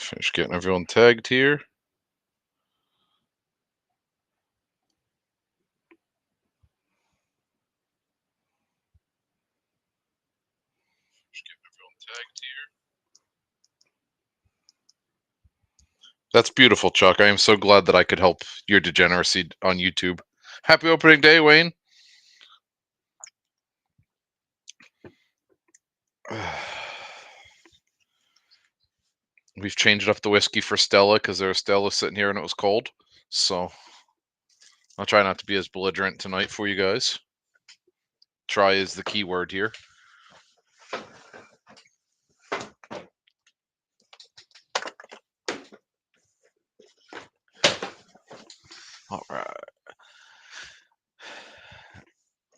Finish getting everyone tagged here. That's beautiful, Chuck. I am so glad that I could help your degeneracy on YouTube. Happy opening day, Wayne. We've changed up the whiskey for Stella because there was Stella sitting here and it was cold. So I'll try not to be as belligerent tonight for you guys. Try is the key word here. All right.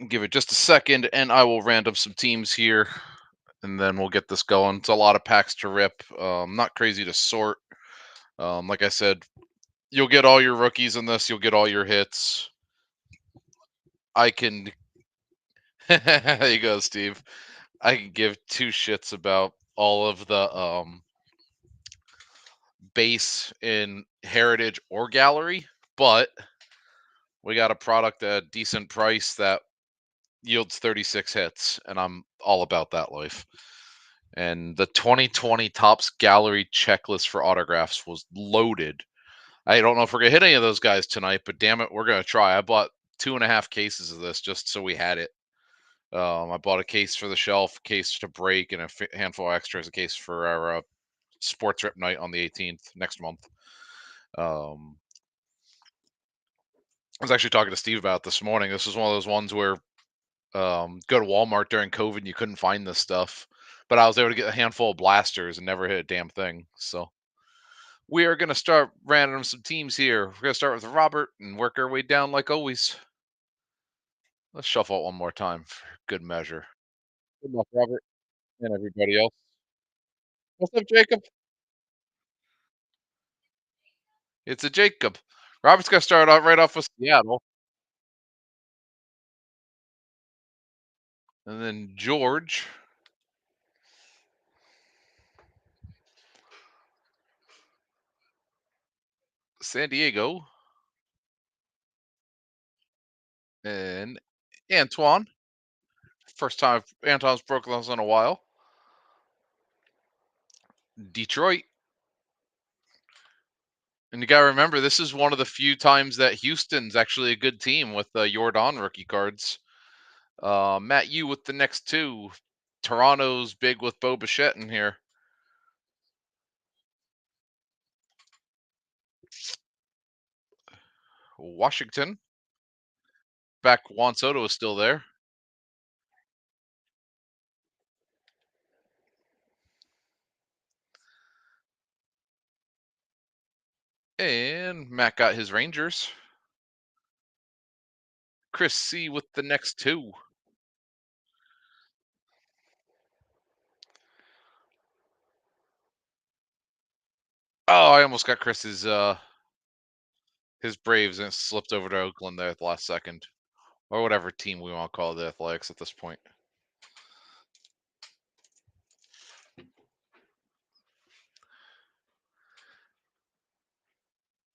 Give it just a second and I will random some teams here and then we'll get this going. It's a lot of packs to rip. Not crazy to sort. Like I said, you'll get all your rookies in this. You'll get all your hits. I can. There you go, Steve. I can give two shits about all of the base in heritage or gallery, but we got a product at a decent price that yields 36 hits, and I'm all about that life. And the 2020 Topps Gallery checklist for autographs was loaded. I don't know if we're gonna hit any of those guys tonight, but damn it, we're gonna try. I bought 2.5 cases of this just so we had it. I bought a case for the shelf, case to break, and a handful of extras, a case for our sports rip night on the 18th next month. I was actually talking to Steve about it this morning. This was one of those ones where go to Walmart during COVID and you couldn't find this stuff, but I was able to get a handful of blasters and never hit a damn thing. So we are going to start random some teams here. We're going to start with Robert and work our way down like always. Let's shuffle it one more time for good measure. Good luck, Robert, and everybody else. What's up, Jacob? It's a Jacob. Robert's going to start out right off with Seattle. And then George, San Diego, and Antoine. First time Antoine's broken those in a while. Detroit. And you got to remember, this is one of the few times that Houston's actually a good team with Jordan rookie cards. Matt, you with the next two. Toronto's big with Bo Bichette in here. Washington. Back Juan Soto is still there. And Matt got his Rangers. Chris C with the next two. Oh, I almost got Chris's his Braves and it slipped over to Oakland there at the last second. Or whatever team we want to call the Athletics at this point.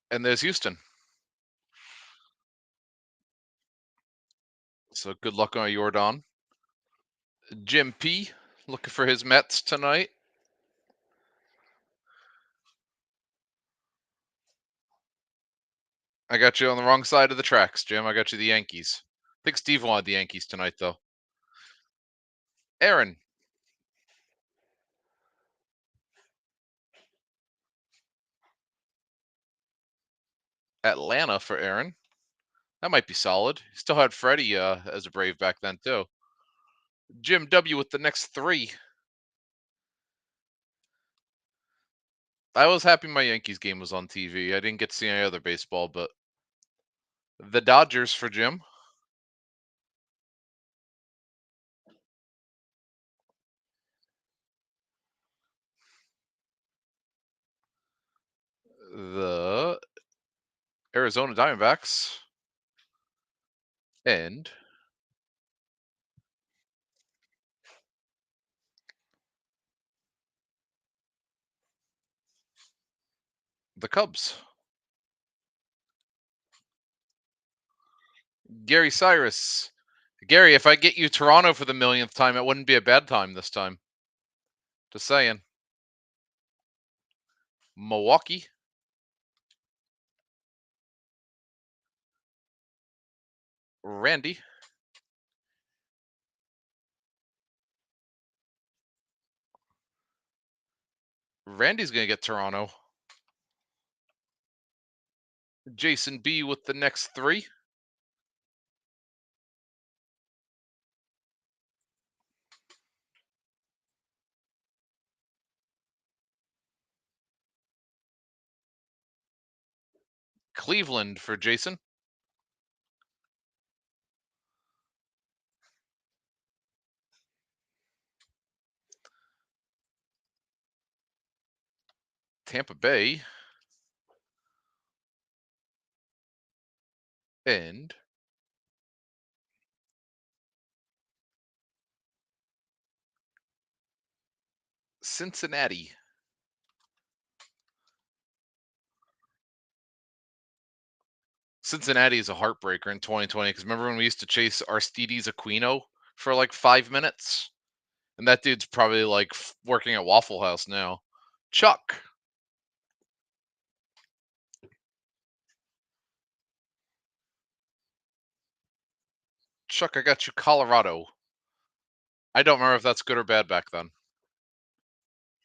And there's Houston. So good luck on Jordan. Jim P looking for his Mets tonight. I got you on the wrong side of the tracks, Jim. I got you the Yankees. I think Steve wanted the Yankees tonight, though. Aaron, Atlanta for Aaron. That might be solid. He still had Freddie as a Brave back then, too. Jim W with the next three. I was happy my Yankees game was on TV. I didn't get to see any other baseball, but the Dodgers for Jim. The Arizona Diamondbacks. And The Cubs. Gary Cyrus. Gary, if I get you Toronto for the millionth time, it wouldn't be a bad time this time. Just saying. Milwaukee. Randy. Randy's going to get Toronto. Jason B with the next 3. Cleveland for Jason. Tampa Bay. And Cincinnati. Cincinnati is a heartbreaker in 2020 because remember when we used to chase Aristides Aquino for like 5 minutes? And that dude's probably like working at Waffle House now. Chuck. Chuck, I got you Colorado. I don't remember if that's good or bad back then.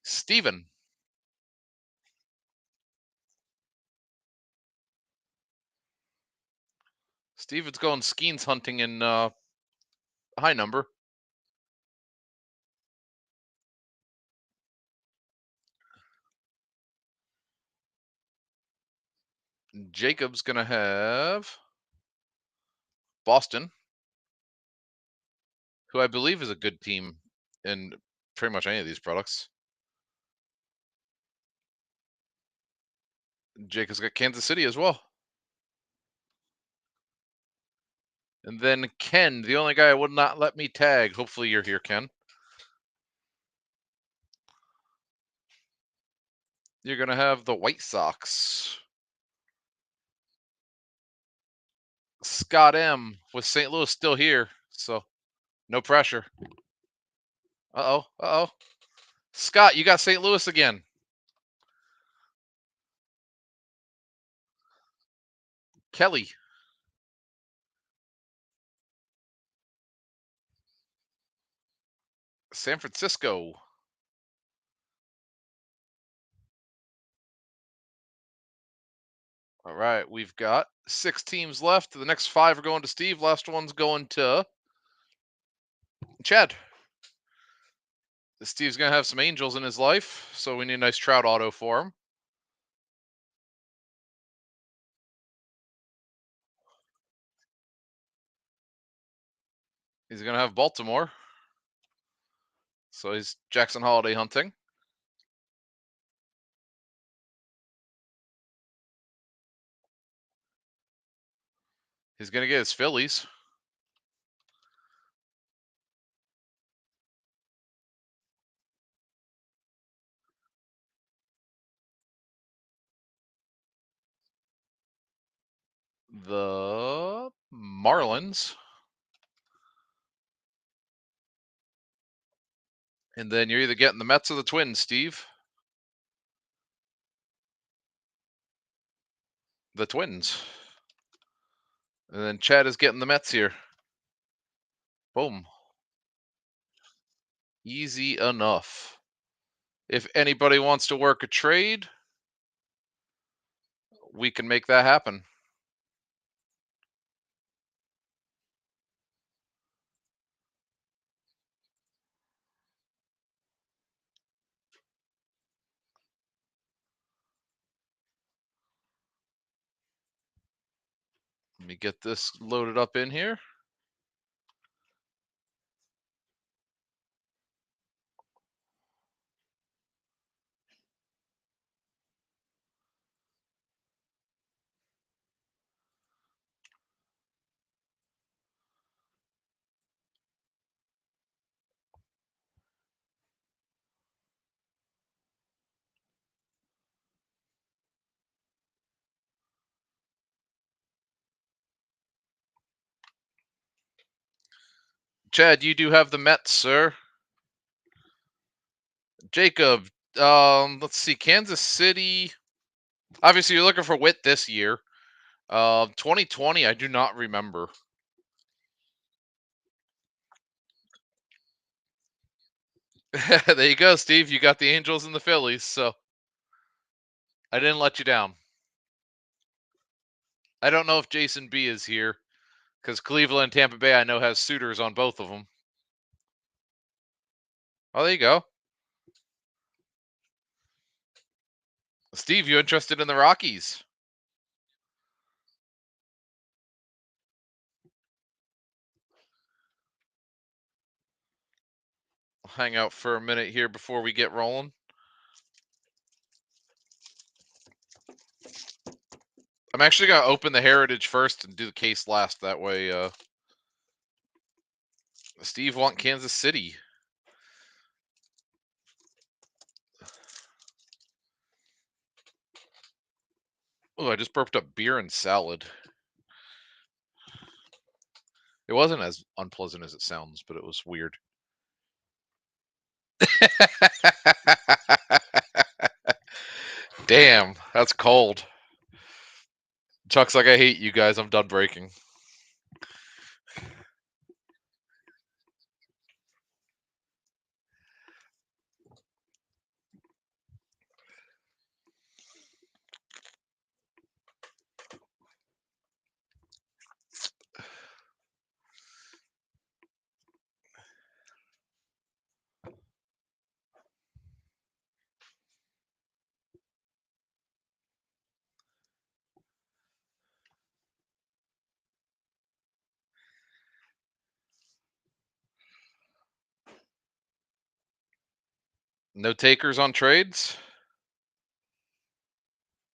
Steven. Steven's going Skeens hunting in high number. Jacob's going to have Boston, who I believe is a good team in pretty much any of these products. Jacob's got Kansas City as well. And then Ken, the only guy I would not let me tag. Hopefully you're here, Ken. You're going to have the White Sox. Scott M with St. Louis still here, so no pressure. Uh-oh, uh-oh. Scott, you got St. Louis again. Kelly. San Francisco. All right, we've got 6 teams left. The next 5 are going to Steve. Last one's going to Chad. Steve's going to have some Angels in his life, so we need a nice Trout auto for him. He's going to have Baltimore. So he's Jackson Holiday hunting. He's going to get his Phillies. The Marlins. And then you're either getting the Mets or the Twins, Steve. The Twins. And then Chad is getting the Mets here. Boom. Easy enough. If anybody wants to work a trade, we can make that happen. Let me get this loaded up in here. Chad, you do have the Mets, sir. Jacob, let's see. Kansas City. Obviously, you're looking for Witt this year. 2020, I do not remember. There you go, Steve. You got the Angels and the Phillies, so I didn't let you down. I don't know if Jason B is here because Cleveland and Tampa Bay, I know, has suitors on both of them. Oh, there you go. Steve, you interested in the Rockies? I'll hang out for a minute here before we get rolling. I'm actually going to open the Heritage first and do the case last. That way, Steve want Kansas City. Oh, I just burped up beer and salad. It wasn't as unpleasant as it sounds, but it was weird. Damn, that's cold. Chuck's like, I hate you guys. I'm done breaking. No takers on trades?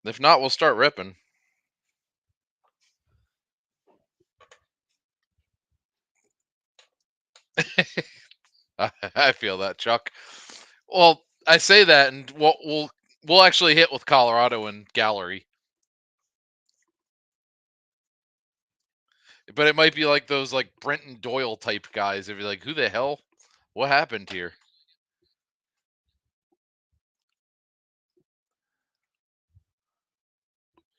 If not, we'll start ripping. I feel that, Chuck. Well, I say that, and we'll actually hit with Colorado and Gallery, but it might be like those like Brenton Doyle type guys. If you're like, who the hell? What happened here?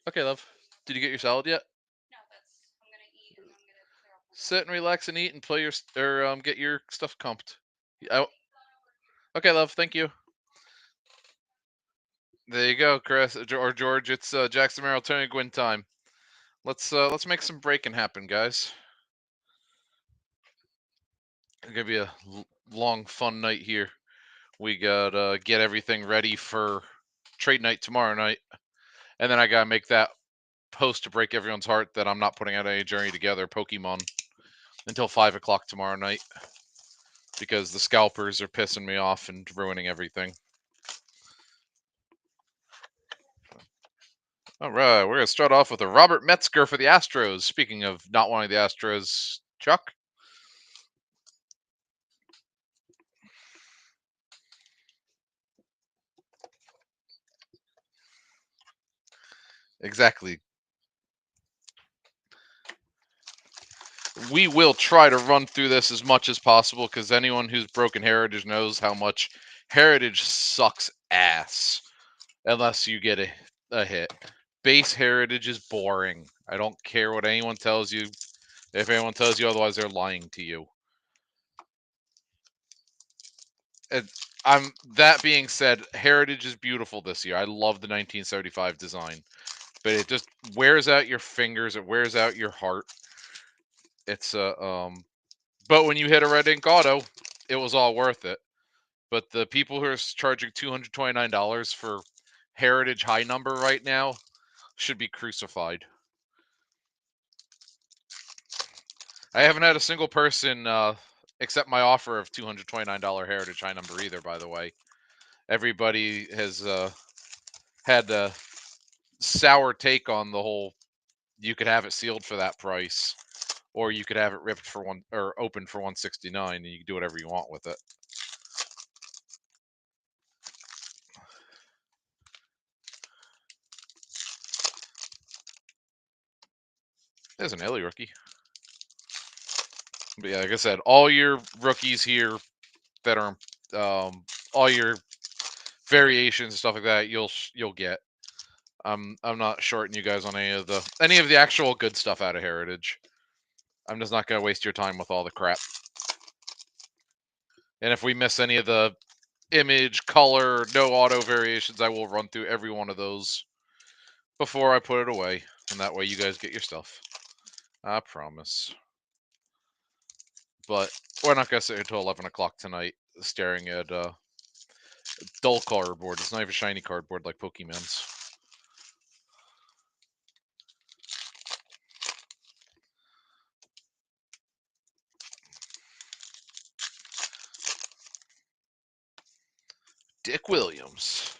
Okay, love. Did you get your salad yet? Sit and relax and eat and play your or get your stuff comped. Okay, love. Thank you. There you go, Chris or George. It's Jackson Merrill, Tony Gwynn time. Let's make some breaking happen, guys. It's gonna be a long, fun night here. We gotta get everything ready for trade night tomorrow night, and then I gotta make that post to break everyone's heart that I'm not putting out any Journey Together Pokemon until 5 o'clock tomorrow night because the scalpers are pissing me off and ruining everything. All right, we're gonna start off with a Robert Metzger for the Astros. Speaking of not wanting the Astros, Chuck. Exactly. We will try to run through this as much as possible because anyone who's broken Heritage knows how much Heritage sucks ass unless you get a hit. Base Heritage is boring. I don't care what anyone tells you. If anyone tells you otherwise, they're lying to you. And that being said, Heritage is beautiful this year. I love the 1975 design, but it just wears out your fingers. It wears out your heart. It's but when you hit a red ink auto, it was all worth it. But the people who are charging $229 for Heritage high number right now should be crucified. I haven't had a single person accept my offer of $229 Heritage high number either. By the way, everybody has had a sour take on the whole. You could have it sealed for that price, or you could have it ripped for one or open for 169, and you can do whatever you want with it. There's an Illy rookie. But yeah, like I said, all your rookies here that are all your variations and stuff like that, you'll get. I'm not shorting you guys on any of the actual good stuff out of Heritage. I'm just not gonna waste your time with all the crap. And if we miss any of the image, color, no auto variations, I will run through every one of those before I put it away, and that way you guys get your stuff. I promise. But we're not gonna sit until 11 o'clock tonight staring at dull cardboard. It's not even shiny cardboard like Pokemon's. Dick Williams.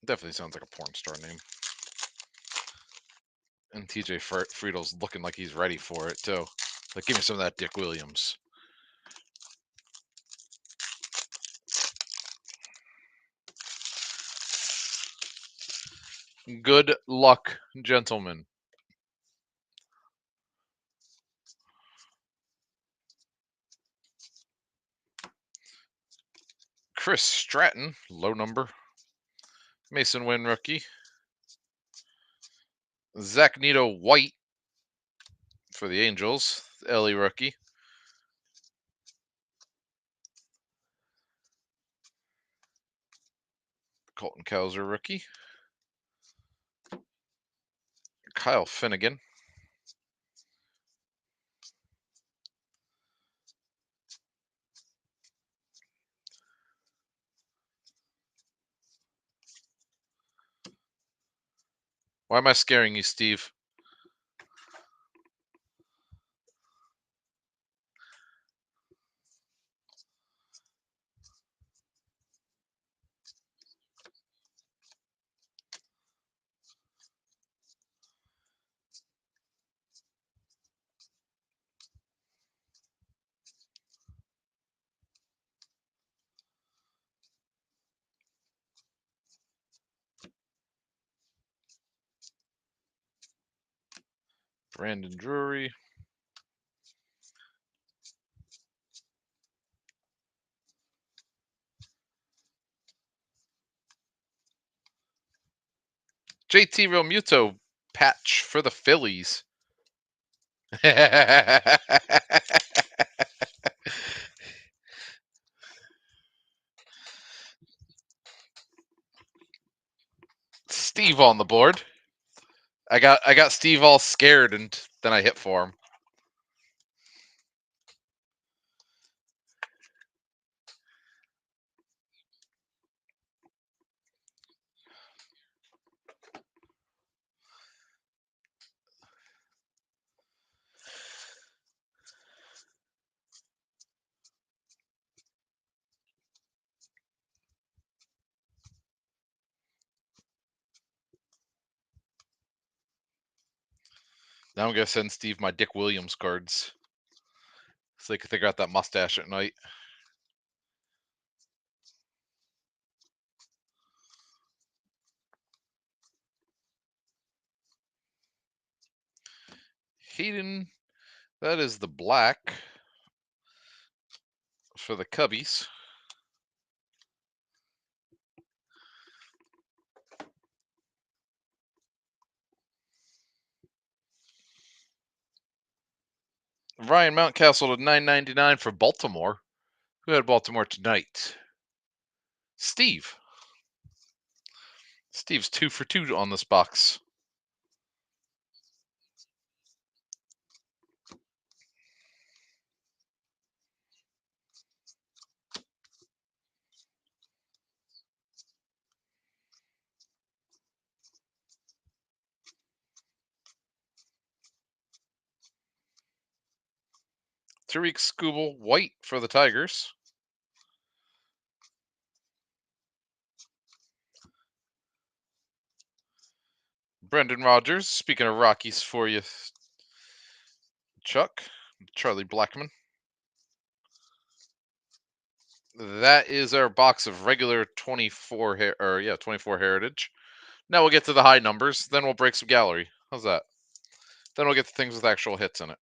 Definitely sounds like a porn star name. And TJ Friedel's looking like he's ready for it, too. Like, give me some of that Dick Williams. Good luck, gentlemen. Chris Stratton, low number. Mason Wynn, rookie. Zach Nito White for the Angels. Ellie, rookie. Colton Cowser, rookie. Kyle Finnegan. Why am I scaring you, Steve? Brandon Drury. JT Realmuto patch for the Phillies. Steve on the board. I got Steve all scared, and then I hit for him. Now I'm gonna send Steve my Dick Williams cards, so he can figure out that mustache at night. Hayden, that is the black for the Cubbies. Ryan Mountcastle to 9.99 for Baltimore. Who had Baltimore tonight? Steve. Steve's 2 for 2 on this box. Tariq Skubal White for the Tigers. Brendan Rodgers. Speaking of Rockies for you, Chuck. Charlie Blackmon. That is our box of regular 24 24 Heritage. Now we'll get to the high numbers. Then we'll break some gallery. How's that? Then we'll get to things with actual hits in it.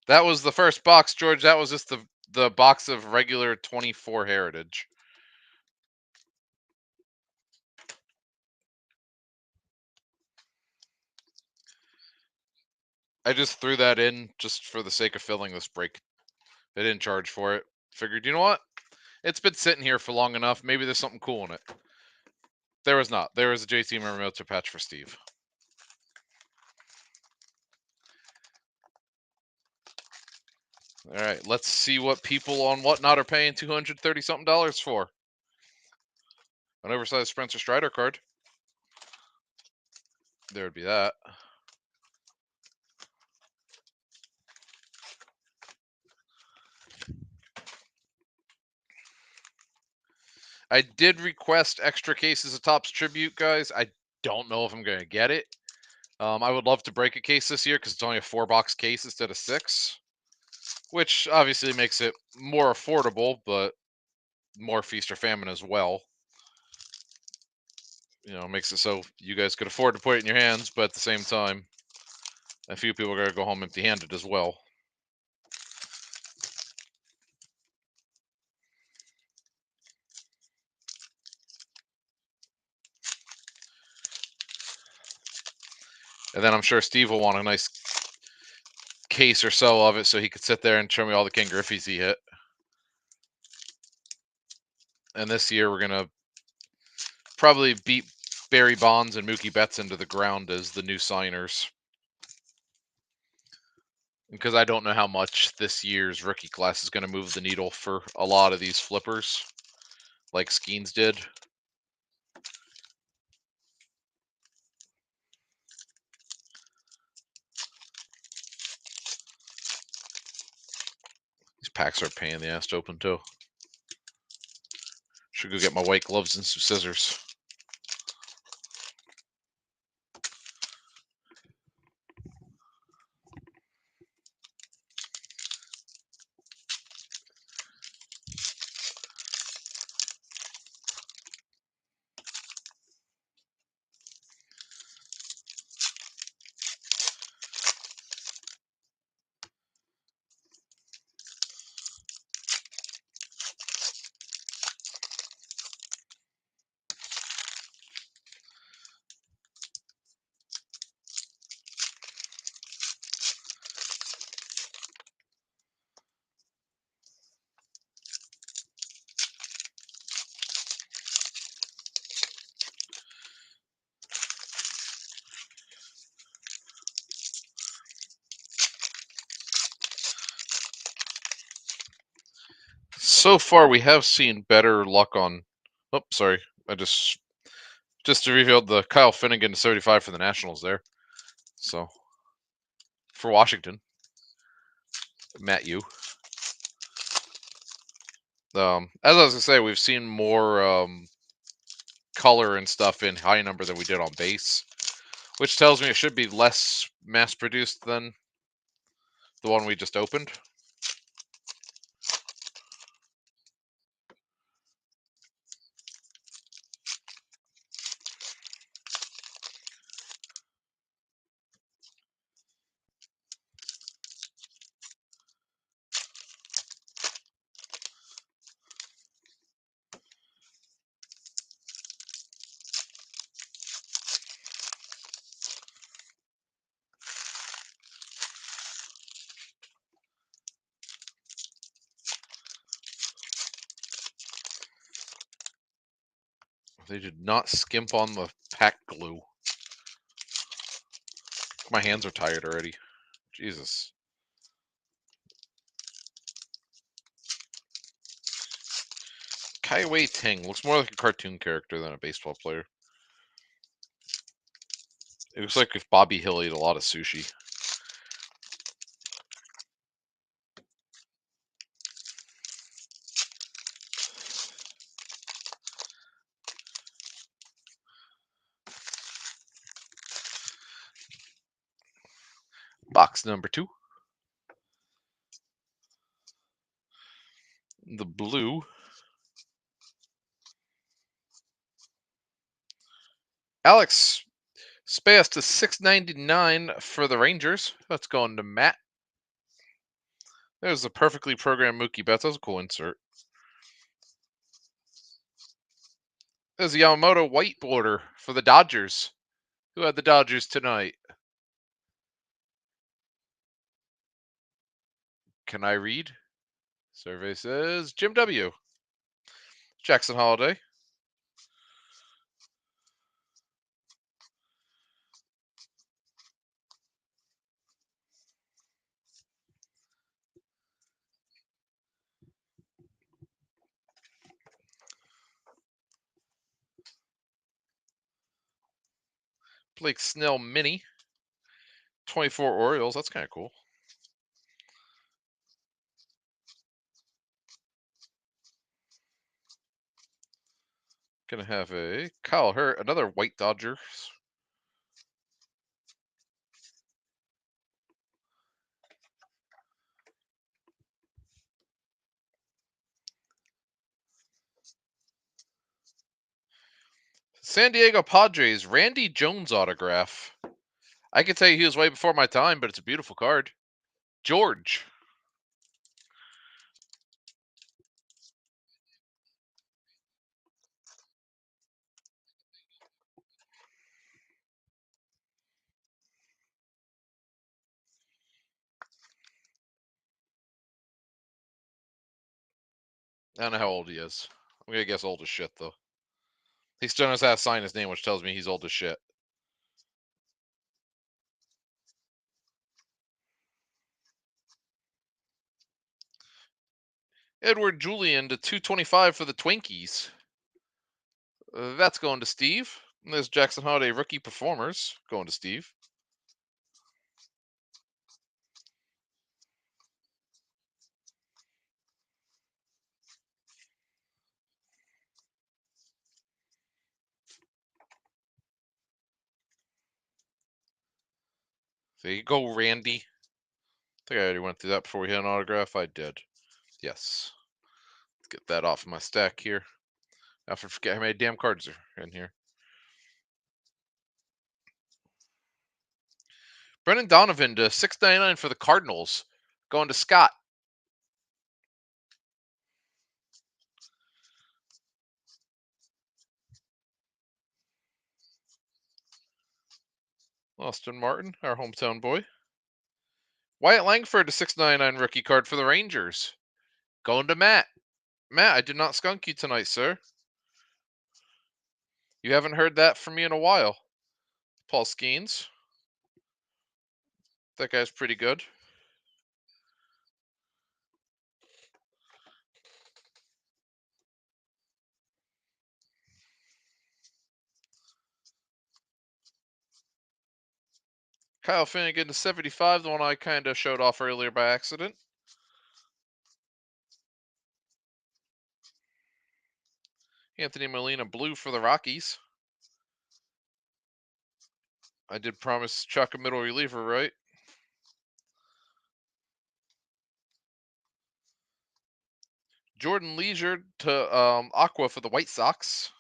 That was the first box, George. That was just the box of regular 24 Heritage. I just threw that in just for the sake of filling this break. They didn't charge for it. Figured, you know what? It's been sitting here for long enough. Maybe there's something cool in it. There was not. There was a JT Realmuto patch for Steve. All right, let's see what people on Whatnot are paying $230 something for. An oversized Spencer Strider card. There would be that. I did request extra cases of Topps Tribute, guys. I don't know if I'm going to get it. I would love to break a case this year because it's only a 4-box case instead of 6, which obviously makes it more affordable, but more feast or famine as well. You know, makes it so you guys could afford to put it in your hands, but at the same time, a few people are going to go home empty-handed as well. And then I'm sure Steve will want a nice case or so of it so he could sit there and show me all the King Griffies he hit. And this year we're going to probably beat Barry Bonds and Mookie Betts into the ground as the new signers. Because I don't know how much this year's rookie class is going to move the needle for a lot of these flippers, like Skeens did. These packs are a pain in the ass to open too. Should go get my white gloves and some scissors. So far, we have seen better luck on. Oh, sorry. I just revealed the Kyle Finnegan to 75 for the Nationals there. So for Washington, Matt Yu. As I was gonna say, we've seen more color and stuff in high number than we did on base, which tells me it should be less mass produced than the one we just opened. They did not skimp on the pack glue. My hands are tired already. Jesus. Kai Wei Ting looks more like a cartoon character than a baseball player. It looks like if Bobby Hill ate a lot of sushi. Box number 2. The blue. Alex Space to $6.99 for the Rangers. That's going to Matt. There's a perfectly programmed Mookie Betts. That was a cool insert. There's a Yamamoto white border for the Dodgers. Who had the Dodgers tonight? Can I read? Survey says Jim W. Jackson Holiday. Blake Snell mini. 24 Orioles. That's kind of cool. Gonna have a Kyle Hurt, another white Dodgers. San Diego Padres, Randy Jones autograph. I can tell you he was way before my time, but it's a beautiful card. George. I don't know how old he is. I'm gonna guess old as shit though. He still knows how to sign his name, which tells me he's old as shit. Edward Julian to 225 for the Twinkies. That's going to Steve. And there's Jackson Holiday rookie performers going to Steve. There you go, Randy. I think I already went through that before we hit an autograph. I did. Yes. Let's get that off my stack here. After forget how many damn cards are in here. Brendan Donovan to 699 for the Cardinals. Going to Scott. Austin Martin, our hometown boy. Wyatt Langford to 699 rookie card for the Rangers. Going to Matt. Matt, I did not skunk you tonight, sir. You haven't heard that from me in a while. Paul Skeens. That guy's pretty good. Kyle Finnegan to 75, the one I kind of showed off earlier by accident. Anthony Molina blue for the Rockies. I did promise Chuck a middle reliever, right? Jordan Leisure to Aqua for the White Sox.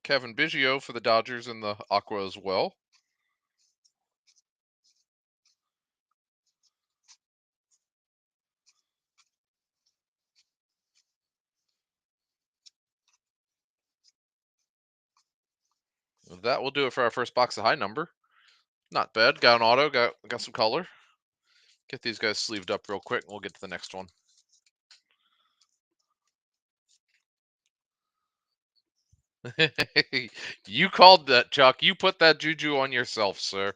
Kevin Biggio for the Dodgers in the Aqua as well. That will do it for our first box of high number. Not bad. Got an auto, got some color. Get these guys sleeved up real quick and we'll get to the next one. You called that, Chuck. You put that juju on yourself, sir.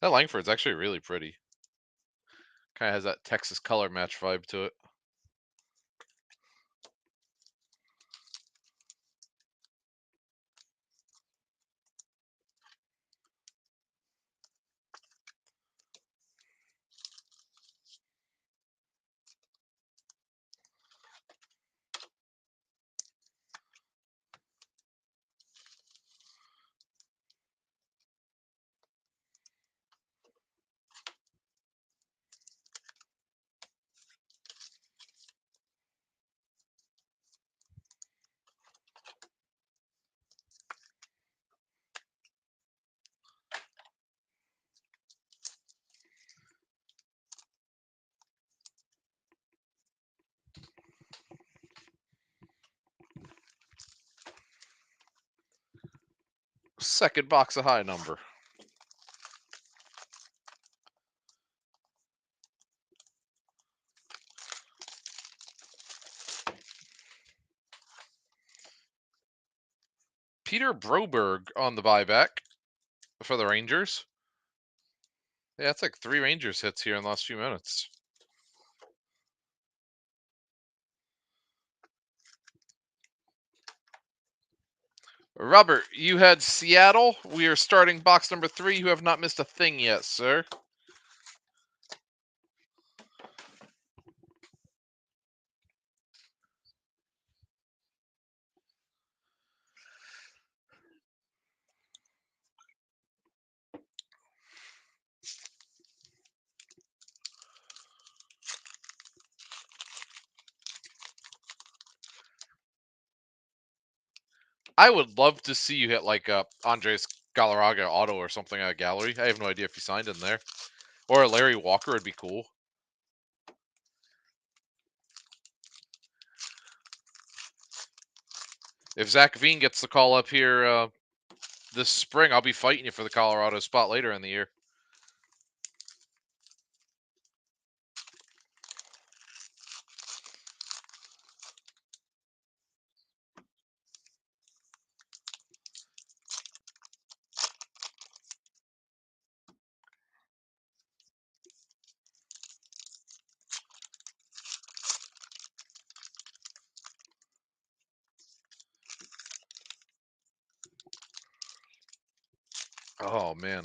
That Langford's actually really pretty. Kind of has that Texas color match vibe to it. Second box of high number. Peter Broberg on the buyback for the Rangers. Yeah, it's like 3 Rangers hits here in the last few minutes. Robert, you had Seattle. We are starting box number 3. You have not missed a thing yet, sir. I would love to see you hit like a Andres Galarraga auto or something at a gallery. I have no idea if he signed in there. Or a Larry Walker would be cool. If Zach Veen gets the call up here this spring, I'll be fighting you for the Colorado spot later in the year. Oh man,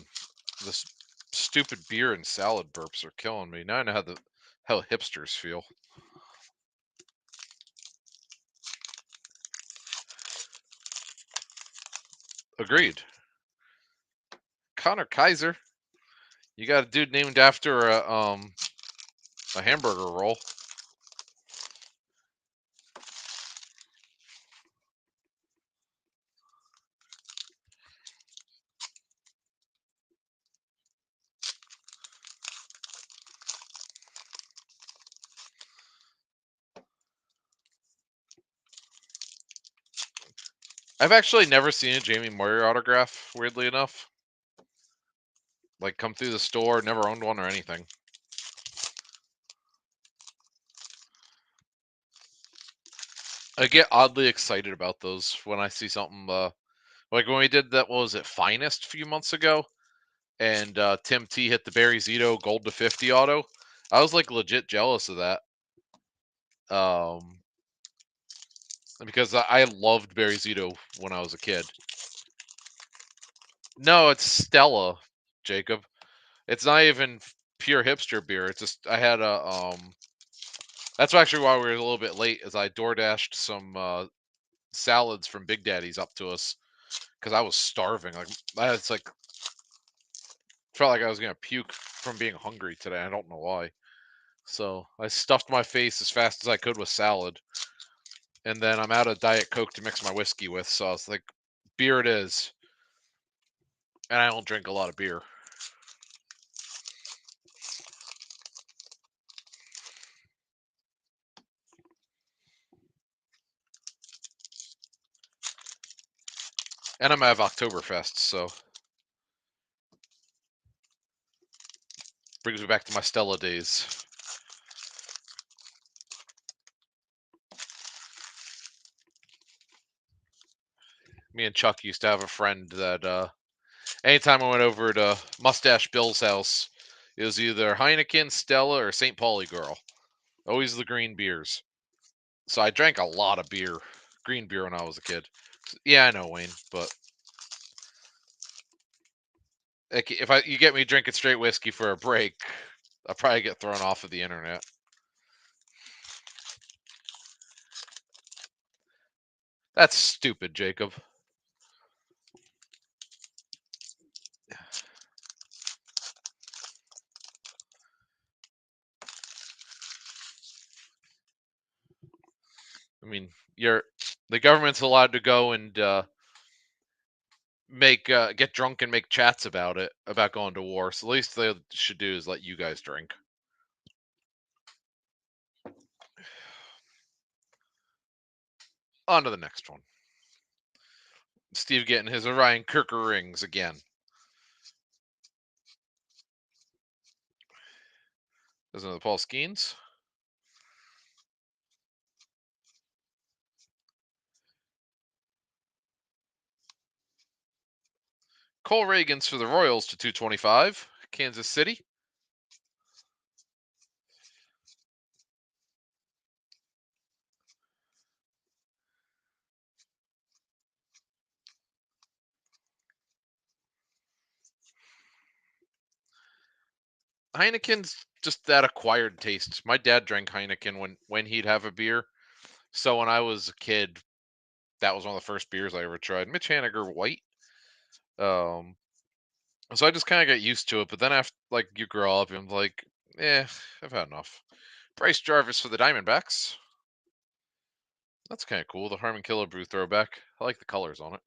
this stupid beer and salad burps are killing me. Now I know how hipsters feel. Agreed. Connor Kaiser. You got a dude named after a hamburger roll. I've actually never seen a Jamie Moyer autograph, weirdly enough. Like come through the store, never owned one or anything. I get oddly excited about those when I see something like when we did that, what was it, Finest a few months ago, and Tim T hit the Barry Zito gold to 50 auto. I was like legit jealous of that. Because I loved Barry Zito when I was a kid. No, it's Stella, Jacob. It's not even pure hipster beer. It's just I had a That's actually why we were a little bit late, as I door dashed some salads from Big Daddy's up to us because I was starving. Like it's like felt like I was gonna puke from being hungry today. I don't know why. So I stuffed my face as fast as I could with salad, and then I'm out of Diet Coke to mix my whiskey with. So I was like, beer it is. And I don't drink a lot of beer. And I'm out of Oktoberfest, so brings me back to my Stella days. Me and Chuck used to have a friend that anytime I went over to Mustache Bill's house, it was either Heineken, Stella, or St. Pauli Girl. Always the green beers. So I drank a lot of beer, green beer, when I was a kid. Yeah, I know, Wayne, but if you get me drinking straight whiskey for a break, I'll probably get thrown off of the internet. That's stupid, Jacob. I mean, the government's allowed to go and get drunk and make chats about it, about going to war. So the least they should do is let you guys drink. On to the next one. Steve getting his Orion Kirker rings again. There's another Paul Skeens. Cole Reagans for the Royals to 225. Kansas City. Heineken's just that acquired taste. My dad drank Heineken when he'd have a beer. So when I was a kid, that was one of the first beers I ever tried. Mitch Haniger White. Um, so I just kind of got used to it. But then after, like, you grow up, and I'm like, I've had enough. Bryce Jarvis for the Diamondbacks. That's kind of cool. The Harmon Killebrew throwback. I like the colors on it.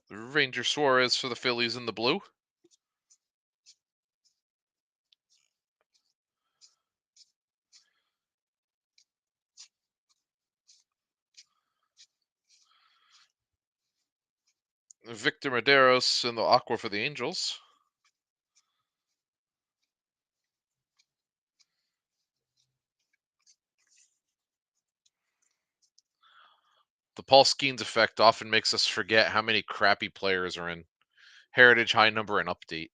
Ranger Suarez for the Phillies in the blue. Victor Medeiros in the aqua for the Angels. The Paul Skeens effect often makes us forget how many crappy players are in Heritage, High Number, and Update.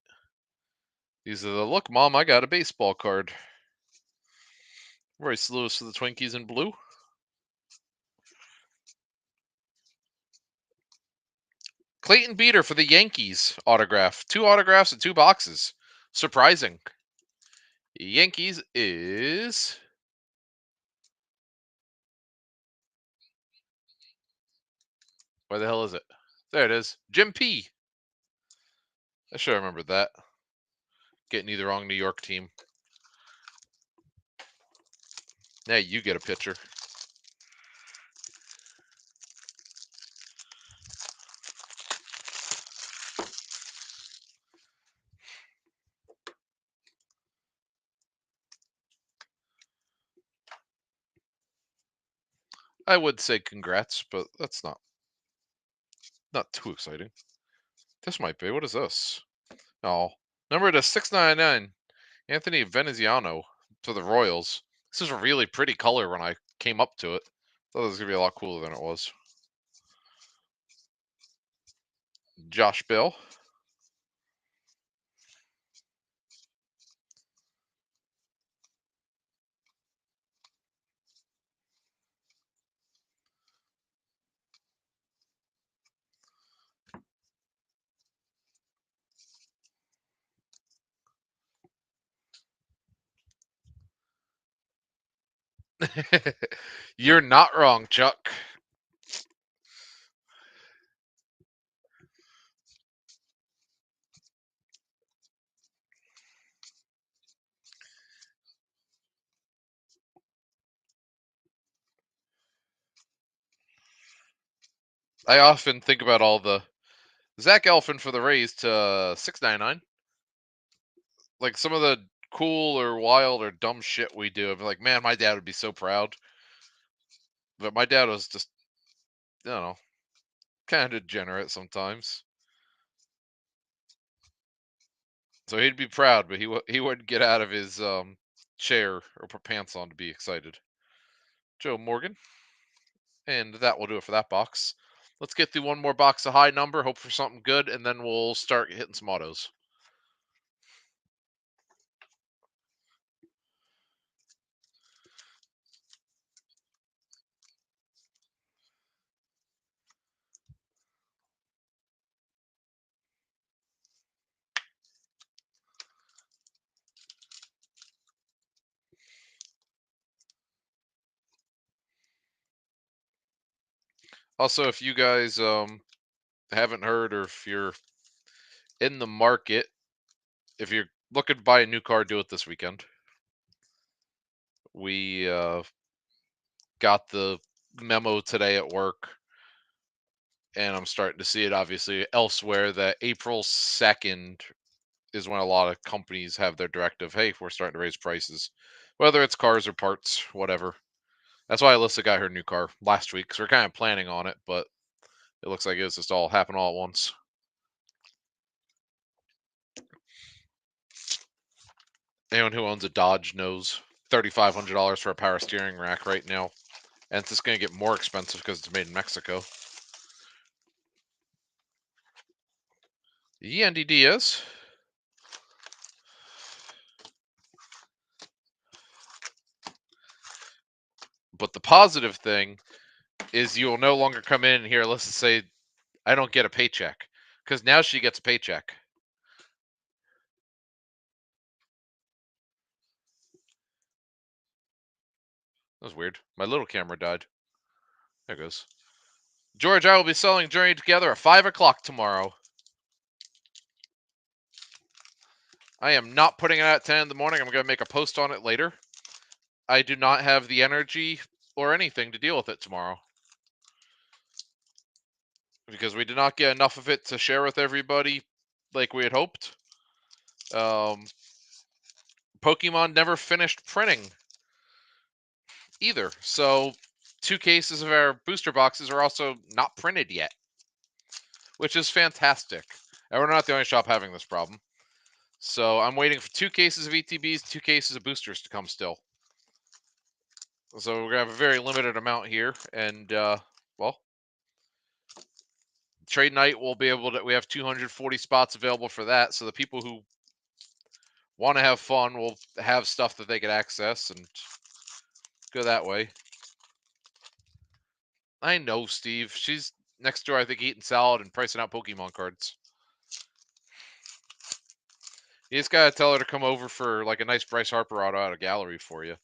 These are the look, Mom, I got a baseball card. Royce Lewis for the Twinkies in blue. Clayton Beater for the Yankees autograph. 2 autographs and 2 boxes. Surprising. Yankees is where the hell is it? There it is. Jim P. I should have remembered that. Getting you the wrong New York team. Now you get a pitcher. I would say congrats, but that's not too exciting. This might be. What is this? Oh, number to 699. Anthony Veneziano to the Royals. This is a really pretty color when I came up to it. Thought it was gonna be a lot cooler than it was. Josh Bill. You're not wrong, Chuck. I often think about all the Zach Elfin for the Rays to 699. Like some of the cool or wild or dumb shit we do. I'm like, man, my dad would be so proud. But my dad was just, I don't know, kind of degenerate sometimes. So he'd be proud, but he wouldn't get out of his chair or put pants on to be excited. Joe Morgan, and that will do it for that box. Let's get through one more box of high number, hope for something good, and then we'll start hitting some autos. Also, if you guys haven't heard, or if you're in the market, if you're looking to buy a new car, do it this weekend. We got the memo today at work, and I'm starting to see it obviously elsewhere that April 2nd is when a lot of companies have their directive, hey, we're starting to raise prices, whether it's cars or parts, whatever. That's why Alyssa got her new car last week, because we're kind of planning on it, but it looks like it's just all happened all at once. Anyone who owns a Dodge knows $3,500 for a power steering rack right now, and it's just going to get more expensive because it's made in Mexico. Yandy Diaz. But the positive thing is you will no longer come in here, let's just say, I don't get a paycheck. Because now she gets a paycheck. That was weird. My little camera died. There it goes. George, I will be selling Journey Together at 5 o'clock tomorrow. I am not putting it out at 10 in the morning. I'm going to make a post on it later. I do not have the energy or anything to deal with it tomorrow. Because we did not get enough of it to share with everybody like we had hoped. Pokemon never finished printing either. So 2 cases of our booster boxes are also not printed yet, which is fantastic. And we're not the only shop having this problem. So I'm waiting for 2 cases of ETBs, 2 cases of boosters to come still. So we're going to have a very limited amount here. And, well, trade night will be able to, we have 240 spots available for that. So the people who want to have fun will have stuff that they can access and go that way. I know, Steve. She's next door, I think, eating salad and pricing out Pokemon cards. You just gotta tell her to come over for like a nice Bryce Harper auto out of gallery for you.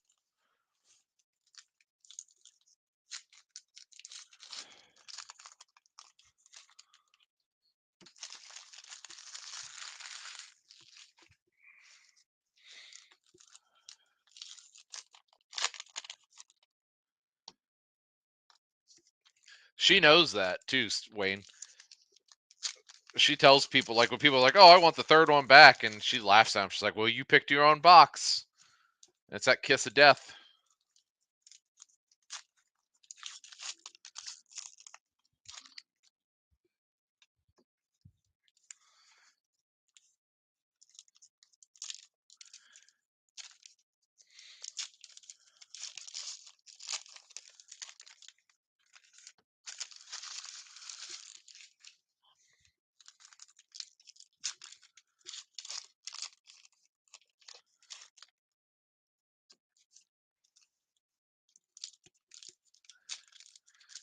She knows that too, Wayne. She tells people, like, when people are like, "Oh, I want the third one back," and she laughs at them. She's like, "Well, you picked your own box." And it's that kiss of death.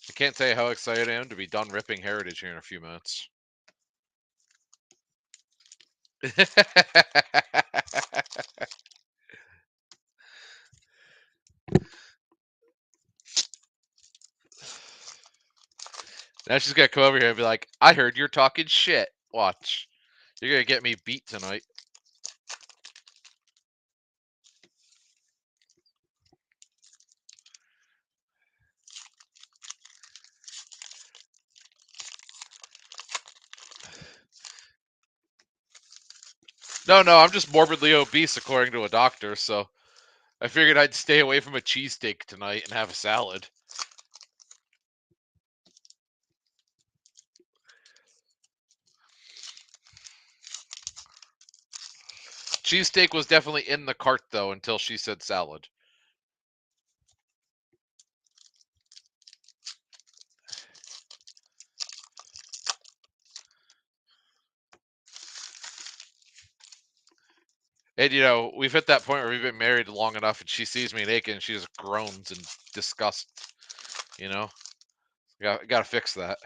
I can't tell you how excited I am to be done ripping Heritage here in a few minutes. Now she's gonna come over here and be like, "I heard you're talking shit. Watch, you're gonna get me beat tonight." No, I'm just morbidly obese according to a doctor, so I figured I'd stay away from a cheesesteak tonight and have a salad. Cheesesteak was definitely in the cart though until she said salad. And you know, we've hit that point where we've been married long enough, and she sees me naked, and she just groans in disgust. You know, got to fix that.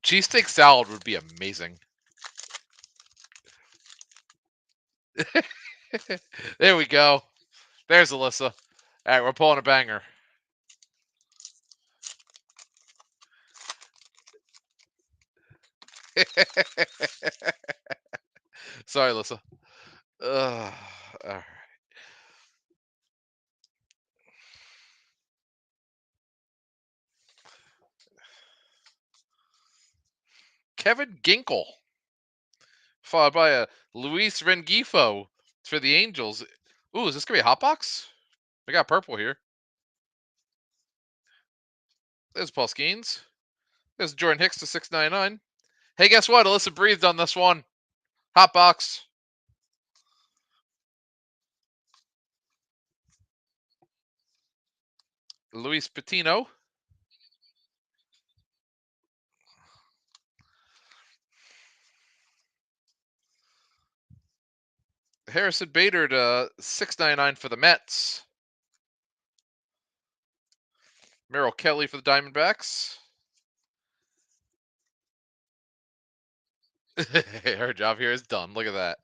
Cheesesteak salad would be amazing. There we go. There's Alyssa. All right, we're pulling a banger. Sorry, Alyssa. All right. Kevin Ginkle, followed by a Luis Rengifo for the Angels. Ooh, is this gonna be a hot box? We got purple here. There's Paul Skeens. There's Jordan Hicks to 699. Hey, guess what? Alyssa breathed on this one. Hot box. Luis Patino. Harrison Bader to 699 for the Mets. Merrill Kelly for the Diamondbacks. Her job here is done. Look at that.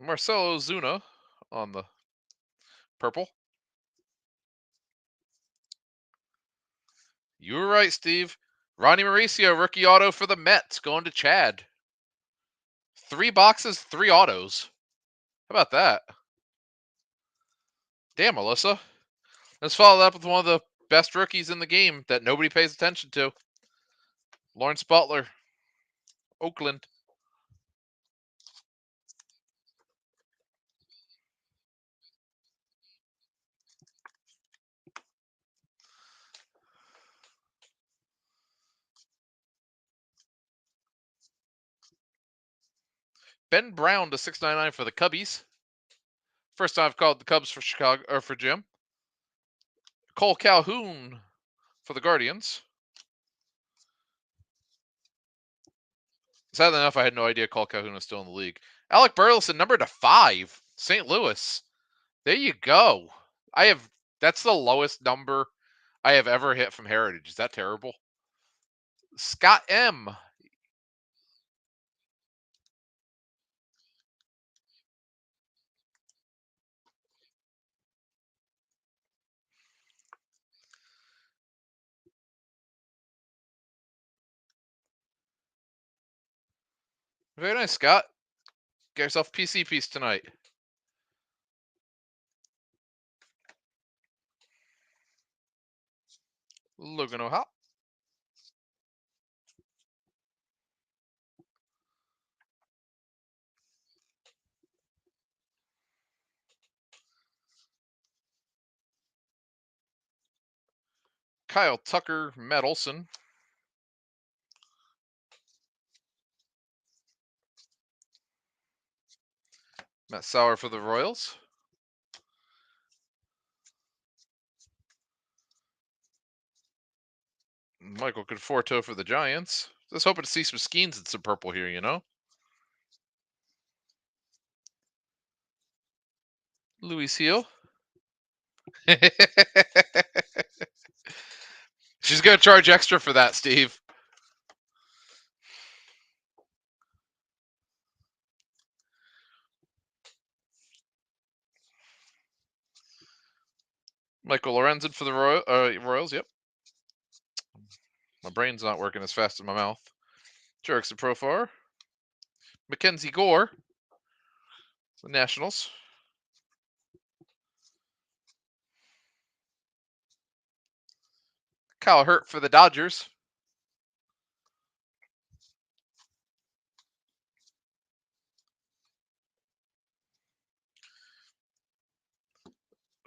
Marcelo Zuna on the purple. You were right, Steve. Ronnie Mauricio, rookie auto for the Mets, going to Chad. 3 boxes, 3 autos. How about that? Damn, Alyssa. Let's follow that up with one of the best rookies in the game that nobody pays attention to. Lawrence Butler, Oakland. Ben Brown to 699 for the Cubbies. First time I've called the Cubs for Chicago or for Jim. Cole Calhoun for the Guardians. Sadly enough, I had no idea Cole Calhoun was still in the league. Alec Burleson, number to 5, St. Louis. There you go. That's the lowest number I have ever hit from Heritage. Is that terrible? Scott M. Very nice, Scott. Get yourself a PC piece tonight. Logan O'Hop. Kyle Tucker, Matt Olson. Matt Sauer for the Royals. Michael Conforto for the Giants. Just hoping to see some Skeens and some purple here, you know? Luis Heel. She's going to charge extra for that, Steve. Michael Lorenzen for the Royals. Yep. My brain's not working as fast as my mouth. Jurickson Profar. Mackenzie Gore. The Nationals. Kyle Hurt for the Dodgers.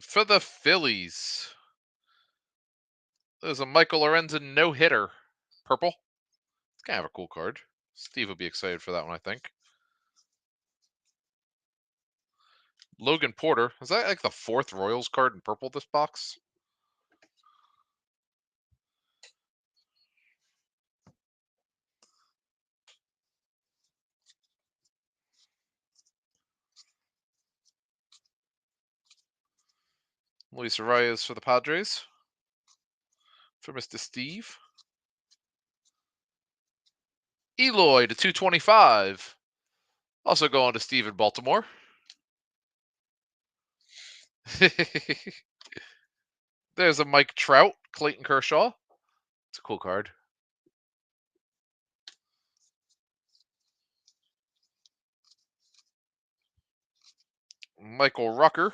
For the Phillies. There's a Michael Lorenzen no-hitter. Purple. It's kind of a cool card. Steve will be excited for that one, I think. Logan Porter. Is that like the 4th Royals card in purple this box? Luis Arias for the Padres. For Mr. Steve. Eloy to 225. Also going to Steve in Baltimore. There's a Mike Trout, Clayton Kershaw. It's a cool card. Michael Rucker.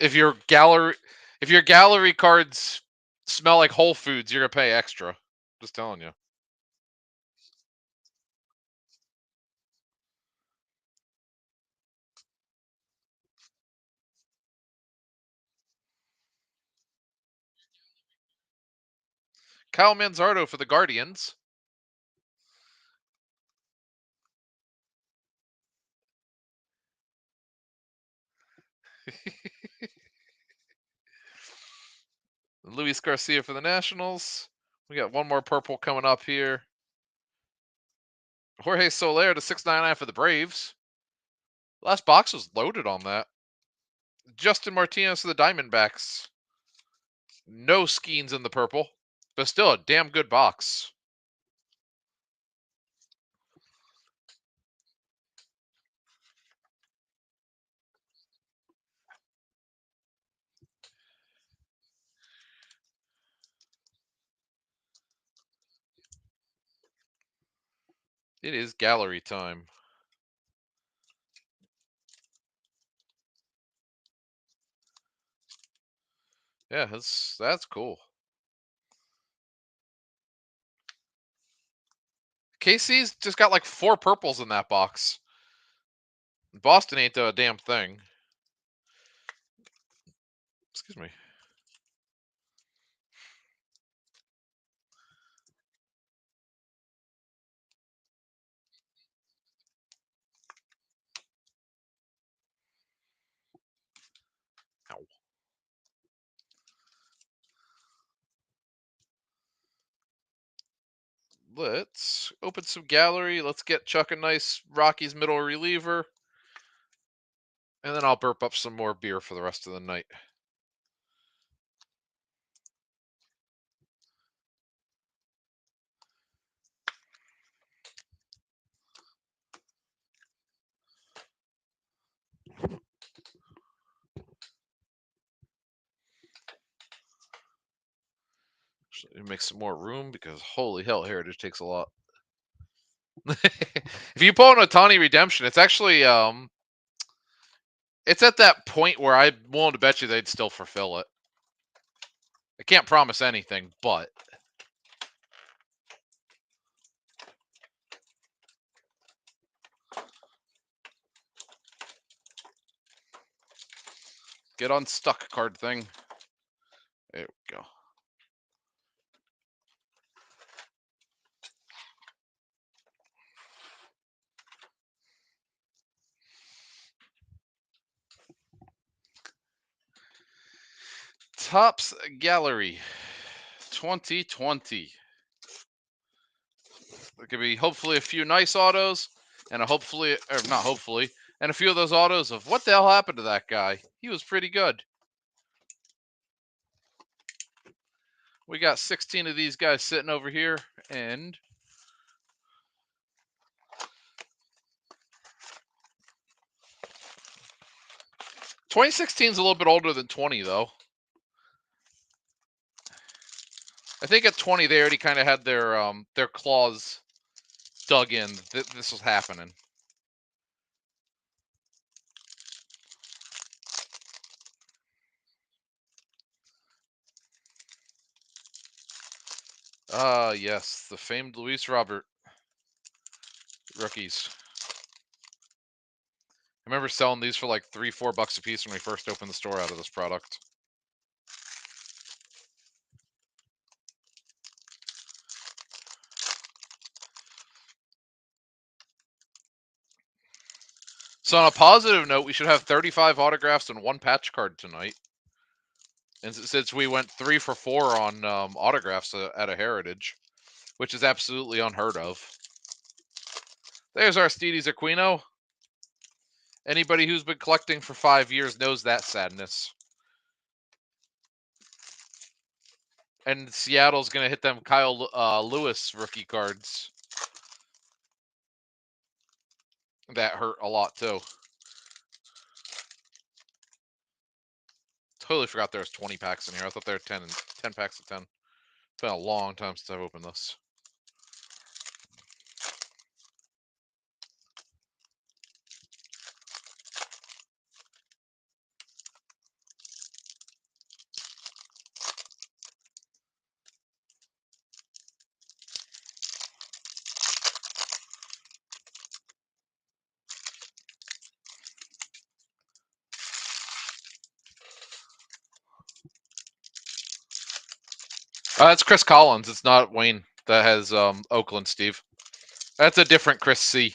If your gallery cards smell like Whole Foods, you're gonna pay extra. Just telling you. Kyle Manzardo for the Guardians. Luis Garcia for the Nationals. We got one more purple coming up here. Jorge Soler to 699 for the Braves. Last box was loaded on that. Justin Martinez for the Diamondbacks. No Skeens in the purple, but still a damn good box. It is gallery time. Yeah, that's cool. KC's just got like 4 purples in that box. Boston ain't a damn thing. Excuse me. Ow. Let's open some gallery. Let's get Chuck a nice Rockies middle reliever. And then I'll burp up some more beer for the rest of the night. Make some more room because holy hell, Heritage takes a lot. If you pull an Otani Redemption, it's actually it's at that point where I'm willing to bet you they'd still fulfill it. I can't promise anything, but get unstuck card thing. There we go. Topps Gallery 2020. There could be hopefully a few nice autos, and hopefully, or not hopefully, and a few of those autos of what the hell happened to that guy. He was pretty good. We got 16 of these guys sitting over here, and $2016 is a little bit older than 20, though. I think at 20 they already kind of had their claws dug in. This was happening. Yes, the famed Luis Robert rookies. I remember selling these for like $3-4 a piece when we first opened the store out of this product. So on a positive note, we should have 35 autographs and 1 patch card tonight. And since we went 3 for 4 on autographs at a Heritage, which is absolutely unheard of. There's Aristides Aquino. Anybody who's been collecting for 5 years knows that sadness. And Seattle's going to hit them Kyle Lewis rookie cards. That hurt a lot too. Totally forgot there was 20 packs in here. I thought there were 10 packs of 10. It's been a long time since I've opened this. That's Chris Collins. It's not Wayne that has Oakland, Steve. That's a different Chris C.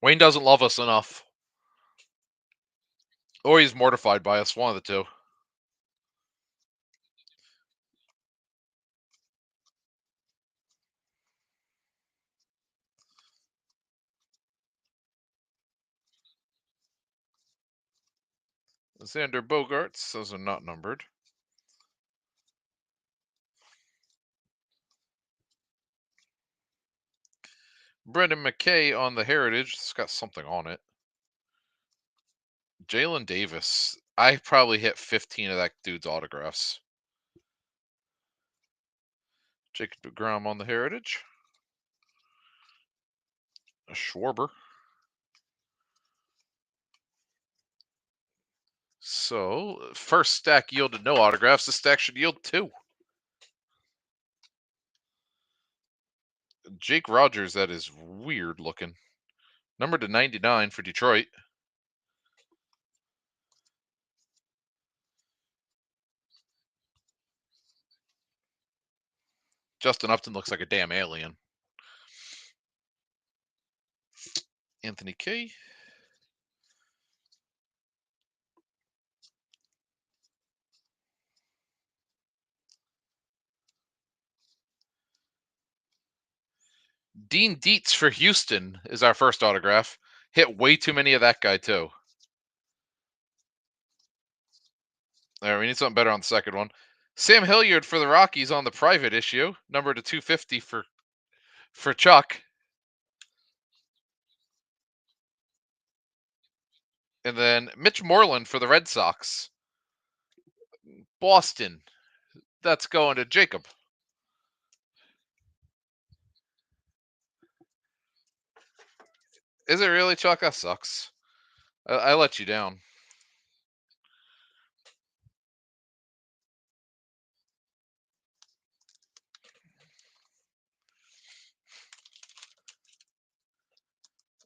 Wayne doesn't love us enough. Or he's mortified by us, one of the two. Xander Bogaerts, those are not numbered. Brendan McKay on the Heritage. It's got something on it. Jalen Davis. I probably hit 15 of that dude's autographs. Jacob DeGrom on the Heritage. A Schwarber. So, first stack yielded no autographs. The stack should yield 2. Jake Rogers, that is weird looking. Number to 99 for Detroit. Justin Upton looks like a damn alien. Anthony K. Dean Dietz for Houston is our first autograph. Hit way too many of that guy, too. There, we need something better on the second one. Sam Hilliard for the Rockies on the private issue. Number to 250 for Chuck. And then Mitch Moreland for the Red Sox. Boston. That's going to Jacob. Is it really, Chuck? That sucks. I let you down.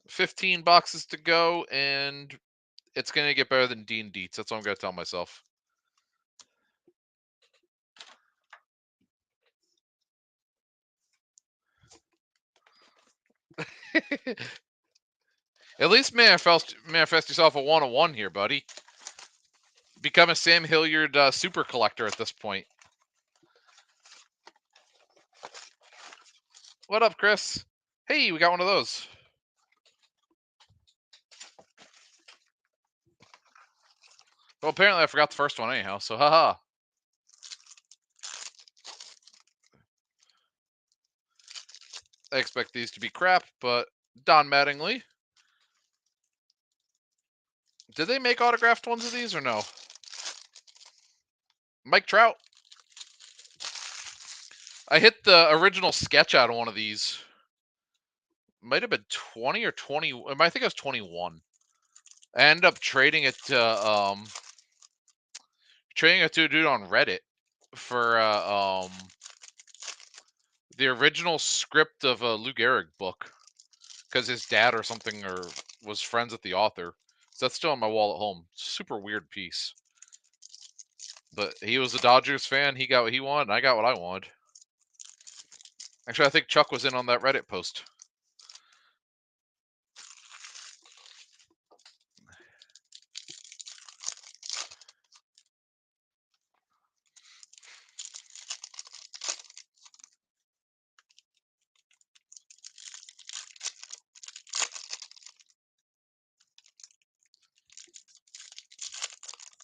$15 boxes to go, and it's going to get better than Dean Dietz. That's what I'm going to tell myself. At least manifest yourself a 101 here, buddy. Become a Sam Hilliard super collector at this point. What up, Chris? Hey, we got one of those. Well, apparently I forgot the first one anyhow, so haha. I expect these to be crap, but Don Mattingly. Did they make autographed ones of these or no? Mike Trout. I hit the original sketch out of one of these. Might have been 20 or 20. I think it was 21. I ended up trading it to a dude on Reddit for the original script of a Lou Gehrig book, because his dad or something or was friends with the author. So that's still on my wall at home. Super weird piece. But he was a Dodgers fan. He got what he wanted, and I got what I wanted. Actually, I think Chuck was in on that Reddit post.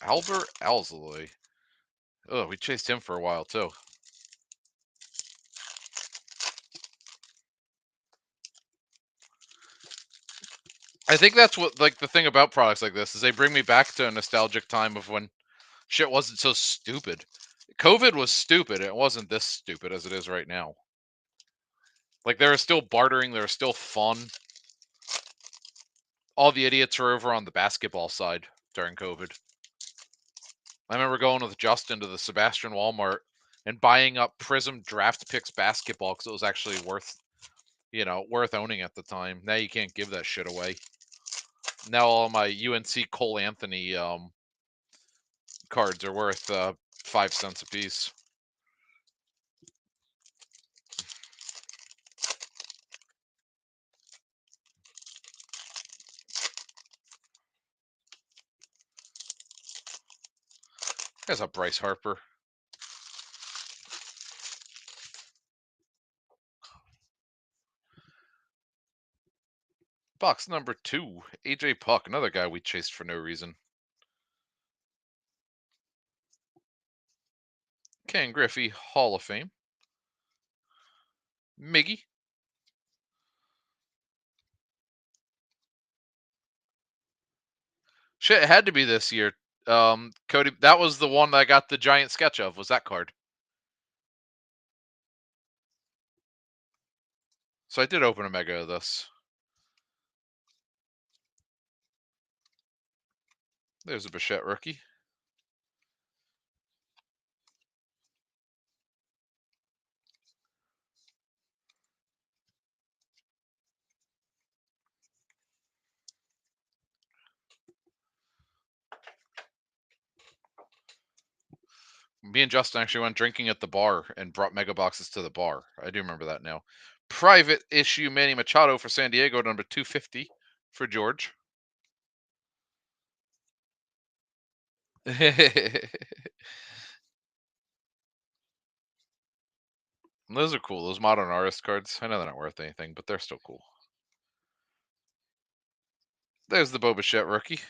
Albert Alzolay. Oh, we chased him for a while too. I think that's what like the thing about products like this is they bring me back to a nostalgic time of when shit wasn't so stupid. COVID was stupid. It wasn't this stupid as it is right now. Like there was still bartering, there was still fun. All the idiots were over on the basketball side during COVID. I remember going with Justin to the Sebastian Walmart and buying up Prism Draft Picks basketball because it was actually worth owning at the time. Now you can't give that shit away. Now all my UNC Cole Anthony cards are worth 5 cents a piece. There's a Bryce Harper. Box number 2, AJ Puck, another guy we chased for no reason. Ken Griffey, Hall of Fame. Miggy. Shit, it had to be this year. Cody, that was the one that I got the giant sketch of, was that card. So I did open a mega of this. There's a Bichette rookie. Me and Justin actually went drinking at the bar and brought mega boxes to the bar. I do remember that now. Private issue Manny Machado for San Diego, number 250 for George. Those are cool. Those modern artist cards. I know they're not worth anything, but they're still cool. There's the Bo Bichette rookie.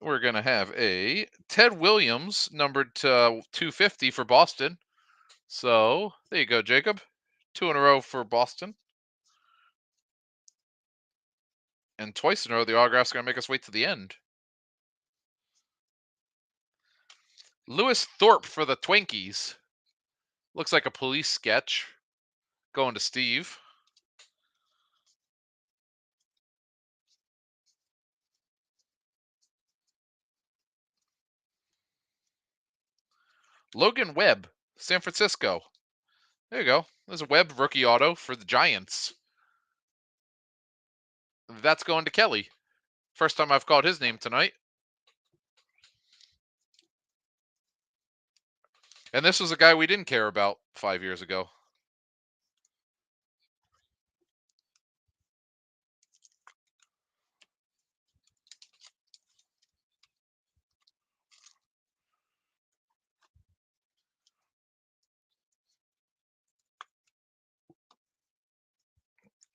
We're going to have a Ted Williams, numbered to 250 for Boston. So, there you go, Jacob. 2 in a row for Boston. And twice in a row, the autograph's going to make us wait to the end. Lewis Thorpe for the Twinkies. Looks like a police sketch. Going to Steve. Logan Webb, San Francisco. There you go. There's a Webb rookie auto for the Giants. That's going to Kelly. First time I've called his name tonight. And this was a guy we didn't care about 5 years ago.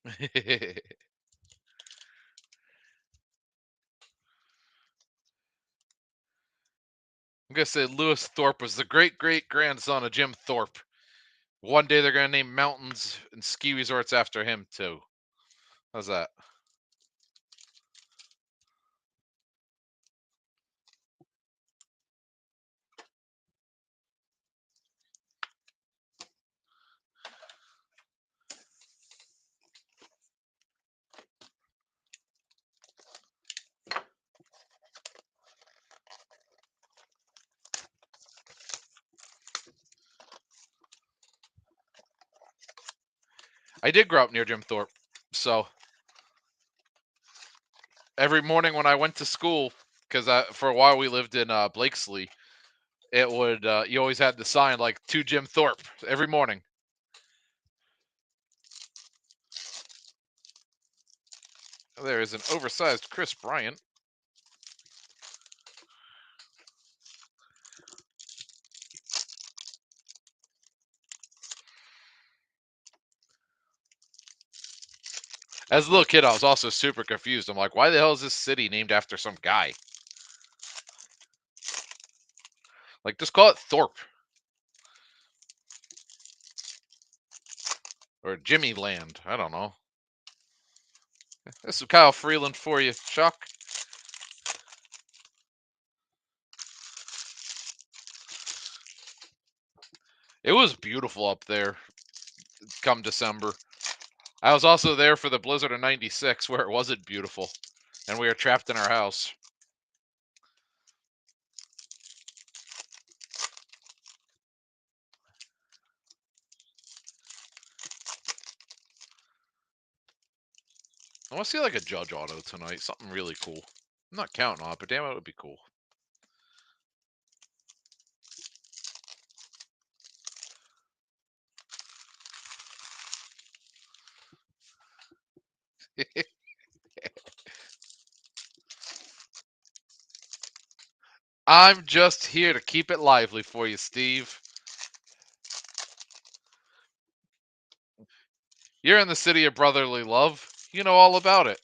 I'm going to say Lewis Thorpe was the great grandson of Jim Thorpe. One day they're going to name mountains and ski resorts after him, too. How's that? I did grow up near Jim Thorpe. So every morning when I went to school, because for a while we lived in Blakesley, it would you always had the sign like to Jim Thorpe every morning. There is an oversized Chris Bryant. As a little kid, I was also super confused. I'm like, why the hell is this city named after some guy? Like, just call it Thorpe. Or Jimmy Land. I don't know. This is Kyle Freeland for you, Chuck. It was beautiful up there come December. I was also there for the blizzard of '96 where it wasn't beautiful and we were trapped in our house. I want to see like a Judge auto tonight. Something really cool. I'm not counting on it, but damn it would be cool. I'm just here to keep it lively for you, Steve. You're in the city of brotherly love. You know all about it.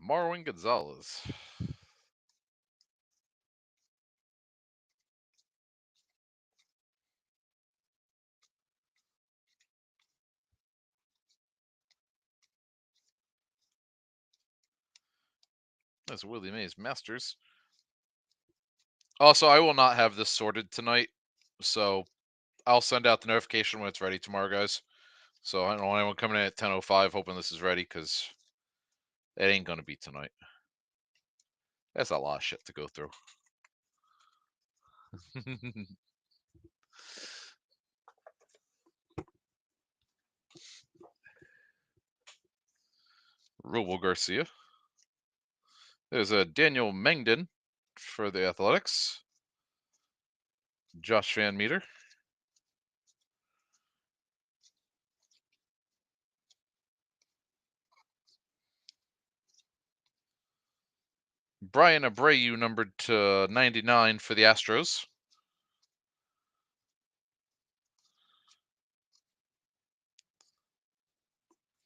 Marwin Gonzalez. That's Willie Mays Masters. Also, I will not have this sorted tonight, so I'll send out the notification when it's ready tomorrow, guys. So I don't want anyone coming in at 10:05 hoping this is ready because it ain't gonna be tonight. That's a lot of shit to go through. Robo Garcia. There's a Daniel Mengden for the Athletics. Josh Van Meter. Brian Abreu numbered to 99 for the Astros.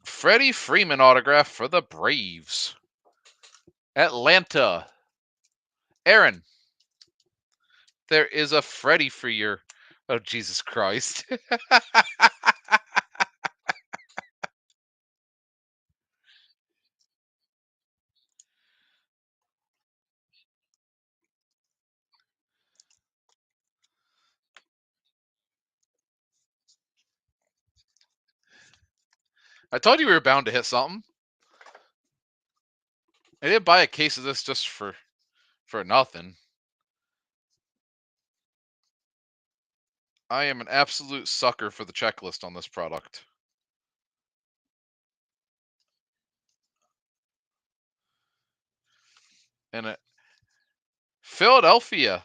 Freddie Freeman autograph for the Braves. Atlanta. Aaron. There is a Freddie for your. Oh, Jesus Christ. I told you we were bound to hit something. I didn't buy a case of this just for nothing. I am an absolute sucker for the checklist on this product. And it, Philadelphia.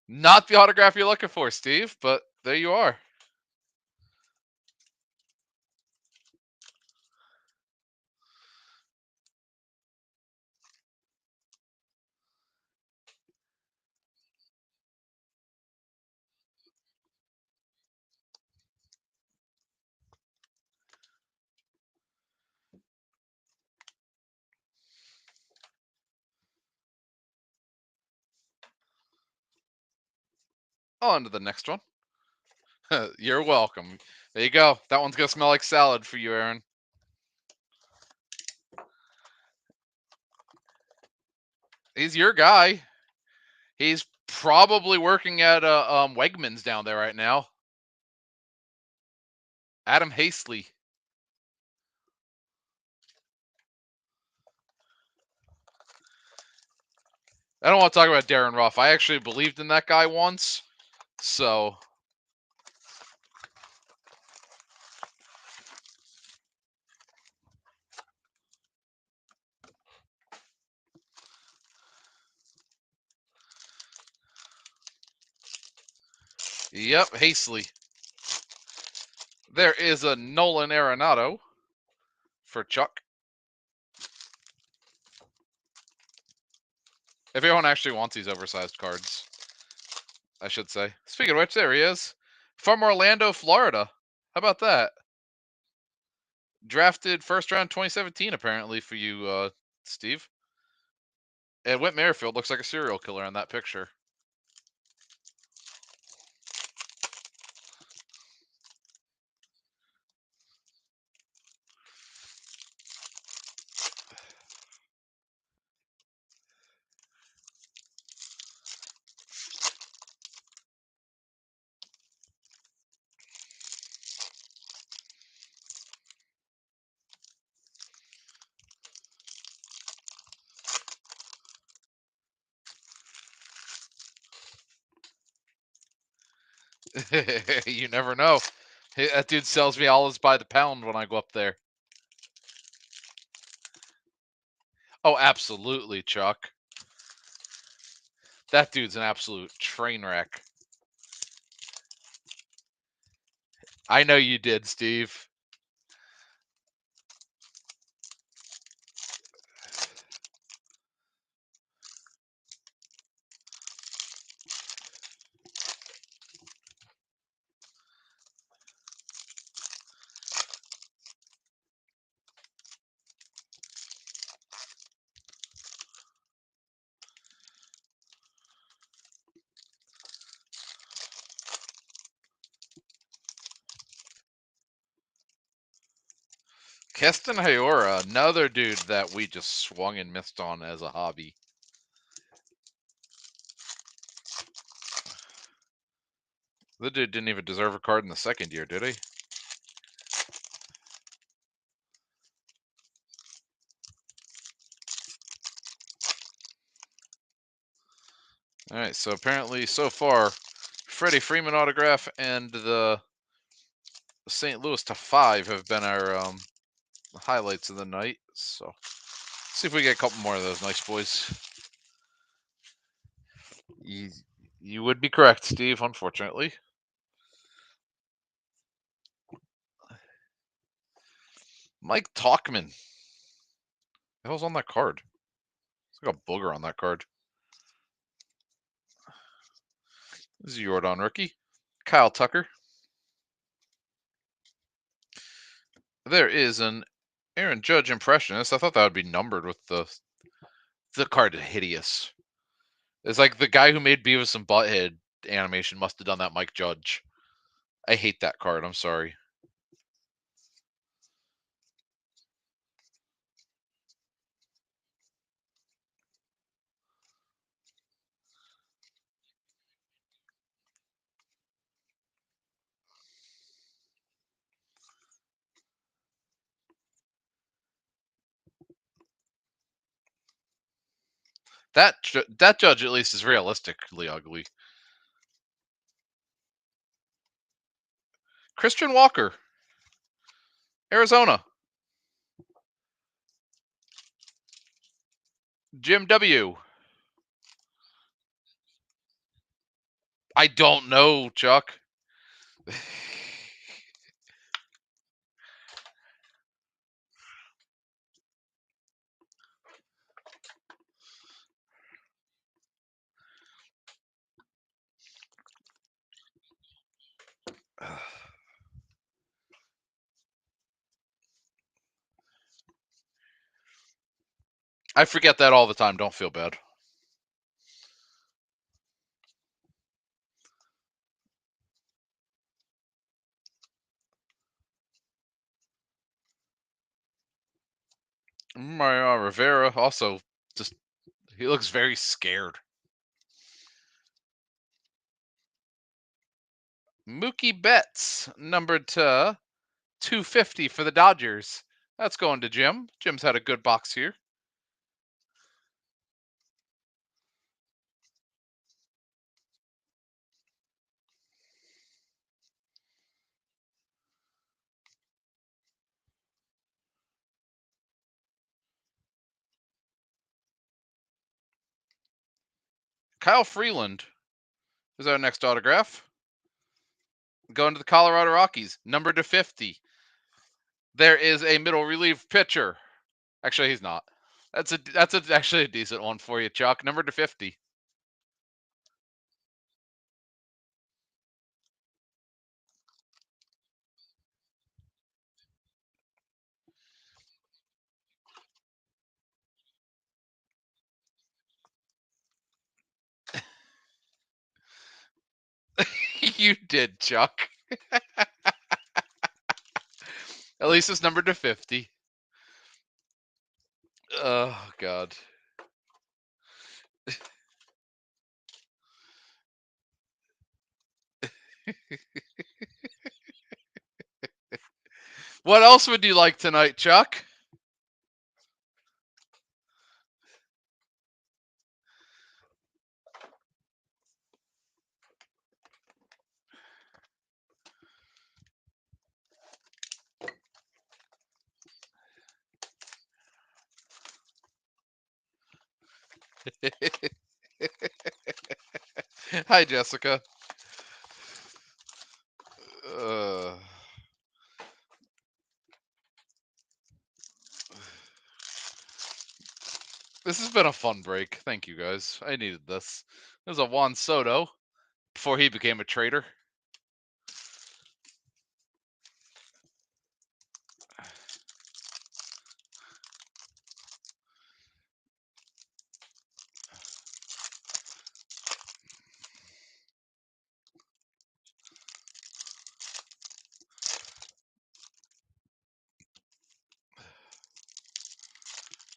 Not the autograph you're looking for, Steve, but there you are. On to the next one. You're welcome. There you go. That one's going to smell like salad for you, Aaron. He's your guy. He's probably working at Wegmans down there right now. Adam Hastley. I don't want to talk about Darren Ruff. I actually believed in that guy once. So Yep, Hastily. There is a Nolan Arenado for Chuck. If anyone actually wants these oversized cards, I should say. Speaking of which, there he is. From Orlando, Florida. How about that? Drafted first round 2017, apparently, for you, Steve. And Whit Merrifield looks like a serial killer in that picture. You never know. Hey, that dude sells me olives by the pound when I go up there. Oh, absolutely, Chuck. That dude's an absolute train wreck. I know you did, Steve. Keston Hiura, another dude that we just swung and missed on as a hobby. The dude didn't even deserve a card in the second year, did he? All right, so apparently so far, Freddie Freeman autograph and the St. Louis /5 have been our highlights of the night. So see if we get a couple more of those nice boys. You would be correct, Steve, unfortunately. Mike Talkman. The hell's on that card? It's like a booger on that card. This is Jordan rookie. Kyle Tucker. There is an Aaron Judge impressionist. I thought that would be numbered with the card hideous. It's like the guy who made Beavis and Butthead animation must have done that Mike Judge. I hate that card. I'm sorry. That Judge at least is realistically ugly. Christian Walker, Arizona. Jim W. I don't know, Chuck. I forget that all the time. Don't feel bad. Mario Rivera also just he looks very scared. Mookie Betts, numbered to 250 for the Dodgers. That's going to Jim. Jim's had a good box here. Kyle Freeland is our next autograph. Going to the Colorado Rockies, number to 50. There is a middle relief pitcher. Actually, he's not. Actually a decent one for you, Chuck. Number to 50. You did, Chuck. At least it's numbered to 50. Oh God. What else would you like tonight, Chuck? Hi, Jessica. Uh, this has been a fun break. Thank you guys. I needed this. There's a Juan Soto before he became a traitor.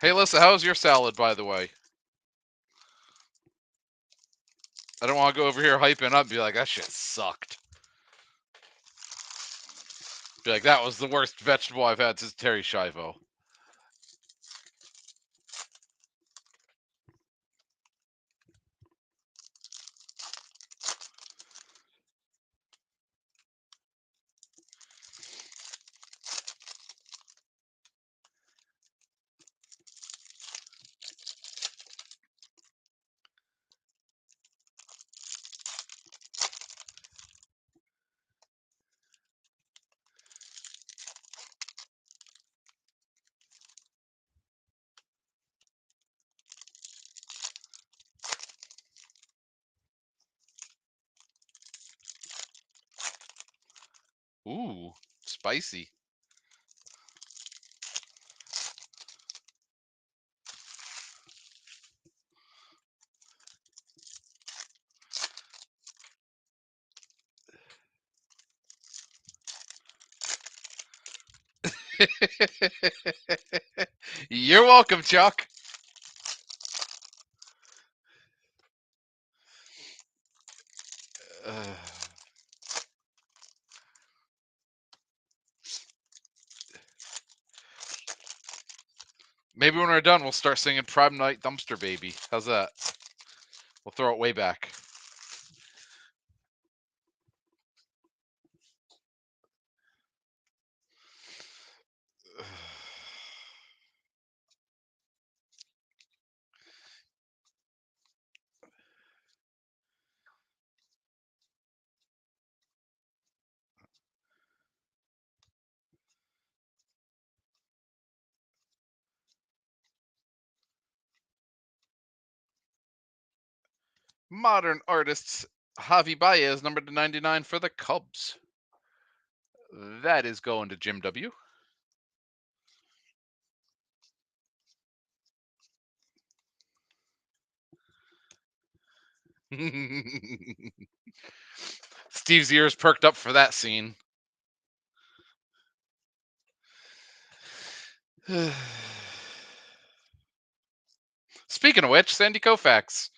Hey, Lisa, how's your salad, by the way? I don't want to go over here hyping up and be like, that shit sucked. Be like, that was the worst vegetable I've had since Terry Schiavo. Ooh, spicy. You're welcome, Chuck. Uh, maybe when we're done, we'll start singing Prime Night Dumpster Baby. How's that? We'll throw it way back. Modern artists, Javi Baez, number to 99 for the Cubs. That is going to Jim W. Steve's ears perked up for that scene. Speaking of which, Sandy Koufax.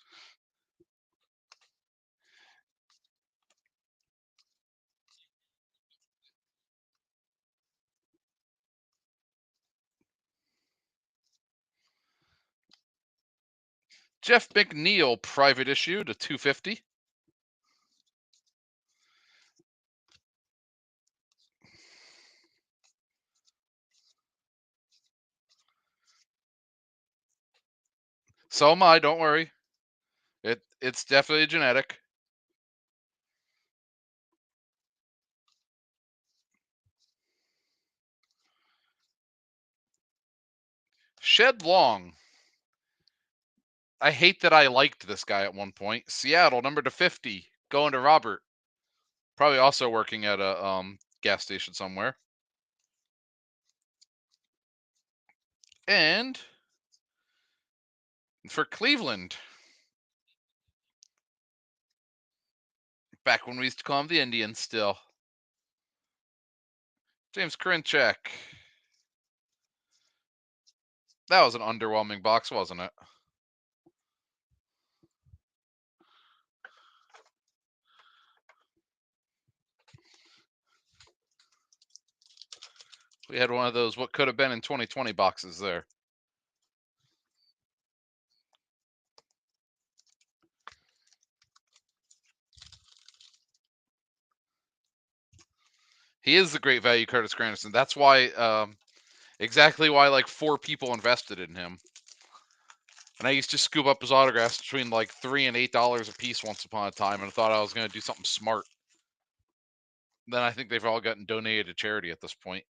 Jeff McNeil, private issue to 250. So am I, don't worry. It's definitely genetic. Shed Long. I hate that I liked this guy at one point. Seattle, number to 50, going to Robert. Probably also working at a gas station somewhere. And for Cleveland, back when we used to call them the Indians still, James Karinchak. That was an underwhelming box, wasn't it? We had one of those what could have been in 2020 boxes there. He is the great value Curtis Granderson. That's why, exactly why like 4 people invested in him. And I used to scoop up his autographs between like $3 and $8 a piece once upon a time, and I thought I was going to do something smart. Then I think they've all gotten donated to charity at this point.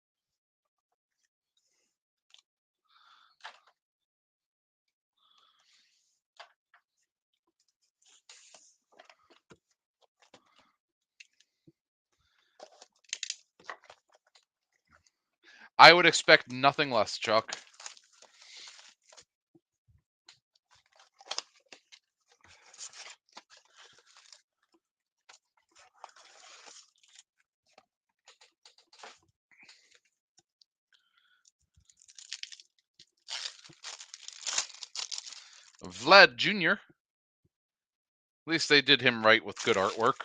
I would expect nothing less, Chuck. Vlad Jr. At least they did him right with good artwork.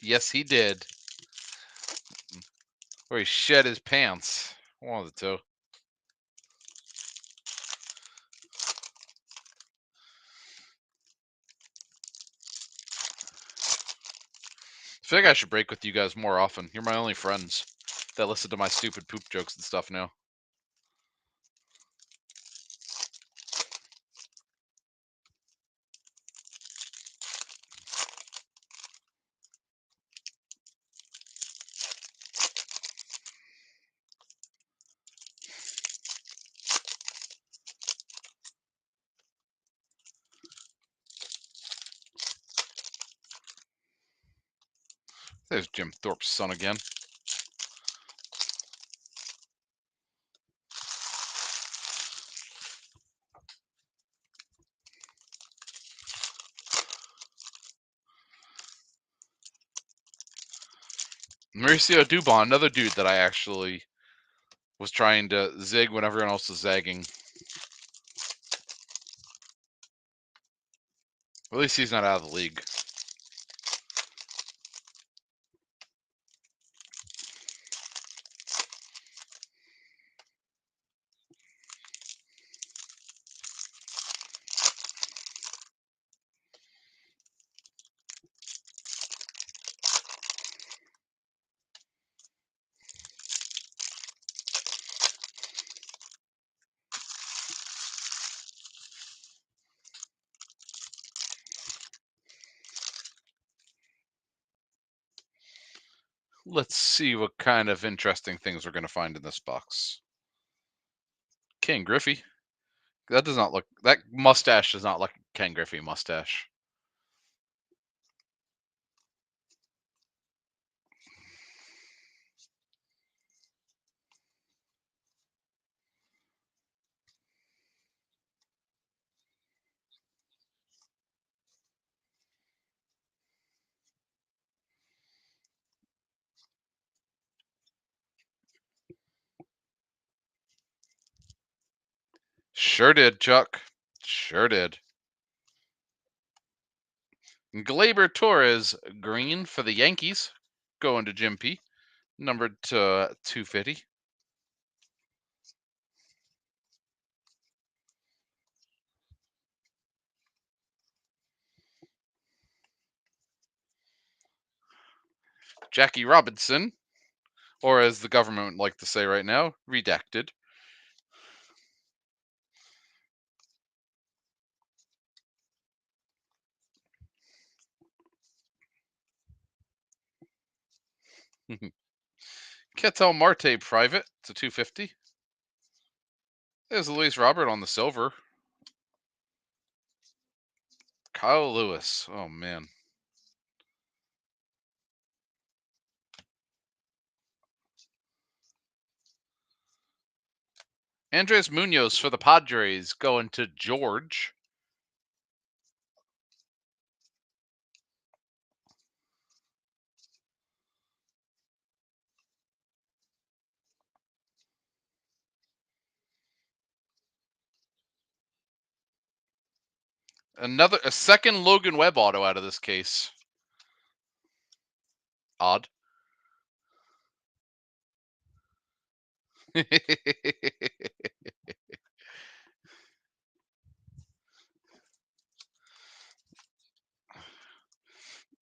Yes, he did. Or he shed his pants. One of the two. I feel like I should break with you guys more often. You're my only friends that listen to my stupid poop jokes and stuff now. There's Jim Thorpe's son again. Mauricio Dubon, another dude that I actually was trying to zig when everyone else was zagging. At least he's not out of the league. Let's see what kind of interesting things we're going to find in this box. Ken Griffey. That does not look. That mustache does not look Ken Griffey mustache. Sure did, Chuck. Sure did. Gleyber Torres, green for the Yankees, going to Jim P. Numbered to 250. Jackie Robinson, or as the government would like to say right now, redacted. Ketel Marte private to 250. There's Luis Robert on the silver. Kyle Lewis. Oh man. Andres Munoz for the Padres going to George. A second Logan Webb auto out of this case. Odd.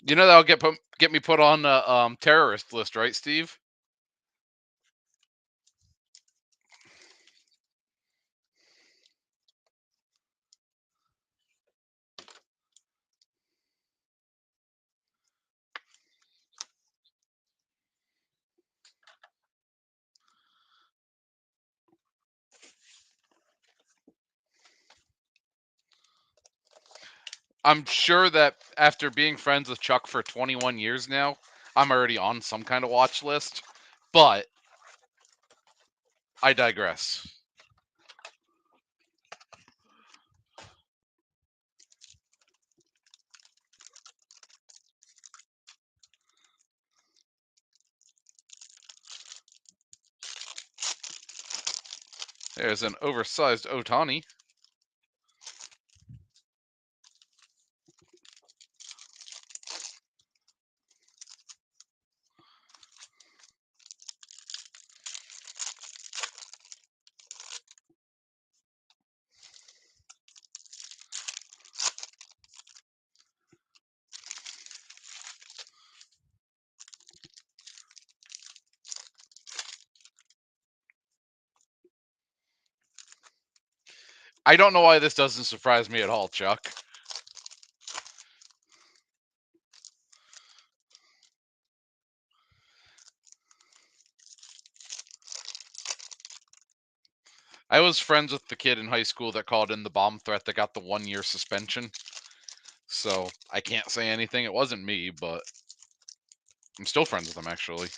You know that'll get me put on the terrorist list, right, Steve? I'm sure that after being friends with Chuck for 21 years now, I'm already on some kind of watch list. But I digress. There's an oversized Otani. I don't know why this doesn't surprise me at all, Chuck. I was friends with the kid in high school that called in the bomb threat that got the 1 year suspension. So I can't say anything. It wasn't me, but I'm still friends with him, actually.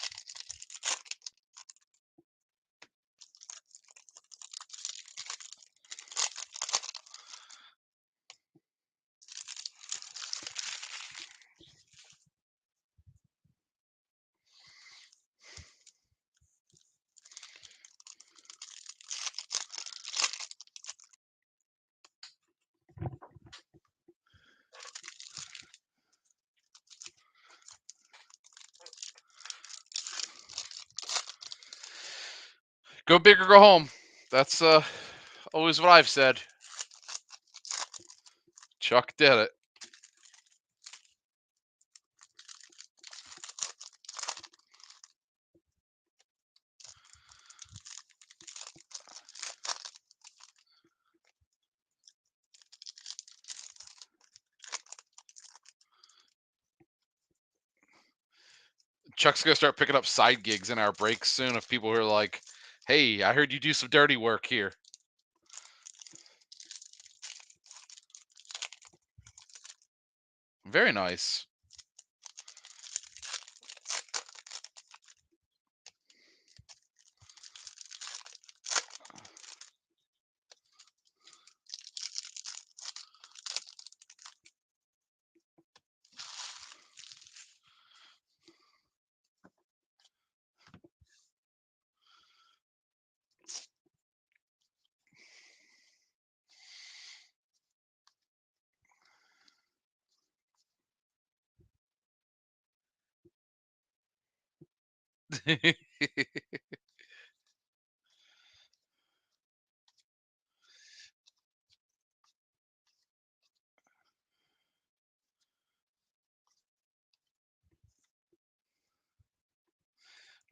Go big or go home. That's always what I've said. Chuck did it. Chuck's gonna start picking up side gigs in our breaks soon of people who are like, "Hey, I heard you do some dirty work here." Very nice.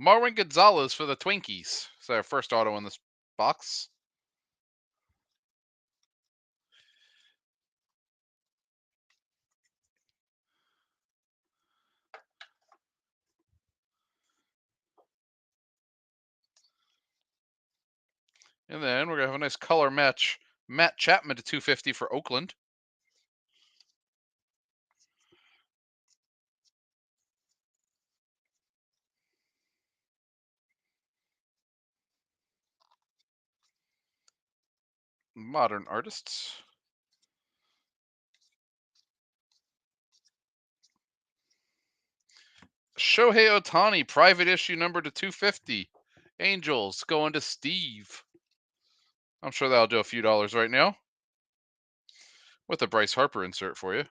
Marwin Gonzalez for the Twinkies. It's our first auto in this box. And then we're going to have a nice color match. Matt Chapman to 250 for Oakland. Modern Artists. Shohei Ohtani, private issue number to 250. Angels going to Steve. I'm sure that'll do a few dollars right now. With a Bryce Harper insert for you.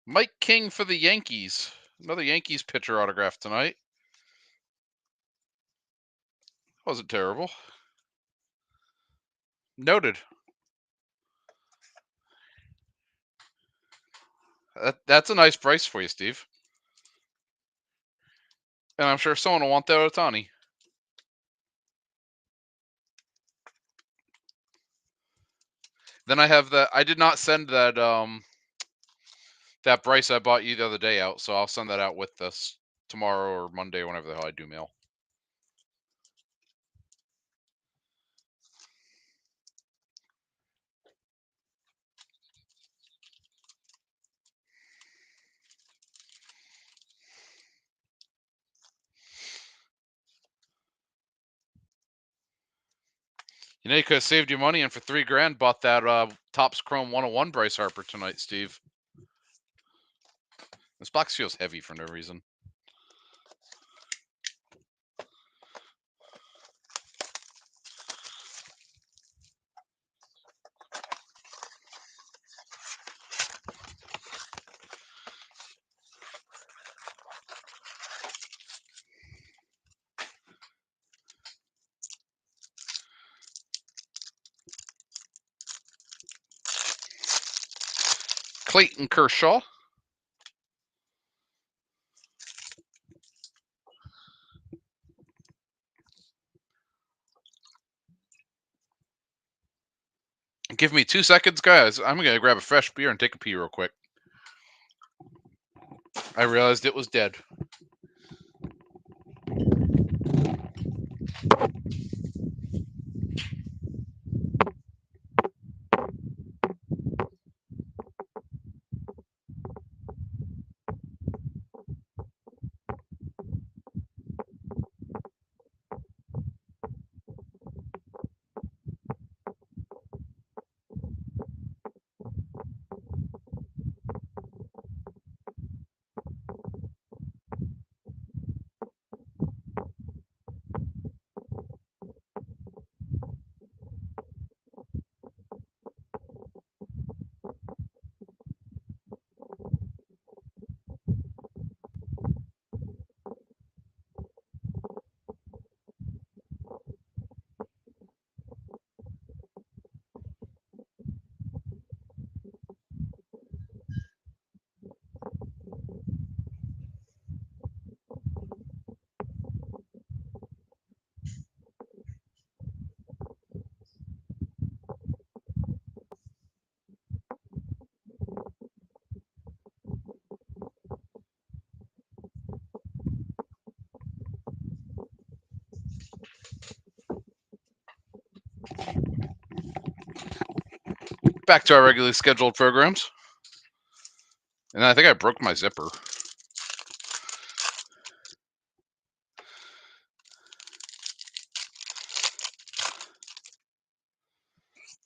Mike King for the Yankees. Another Yankees pitcher autograph tonight. Wasn't terrible. Noted. That's a nice price for you, Steve. And I'm sure someone will want that Ohtani. Then I have that. I did not send that that Bryce I bought you the other day out, so I'll send that out with this tomorrow or Monday, whenever the hell I do mail. You know, you could have saved your money and for $3,000 bought that Topps Chrome 101 Bryce Harper tonight, Steve. This box feels heavy for no reason. Clayton Kershaw. Give me 2 seconds, guys. I'm going to grab a fresh beer and take a pee real quick. I realized it was dead. Back to our regularly scheduled programs. And I think I broke my zipper.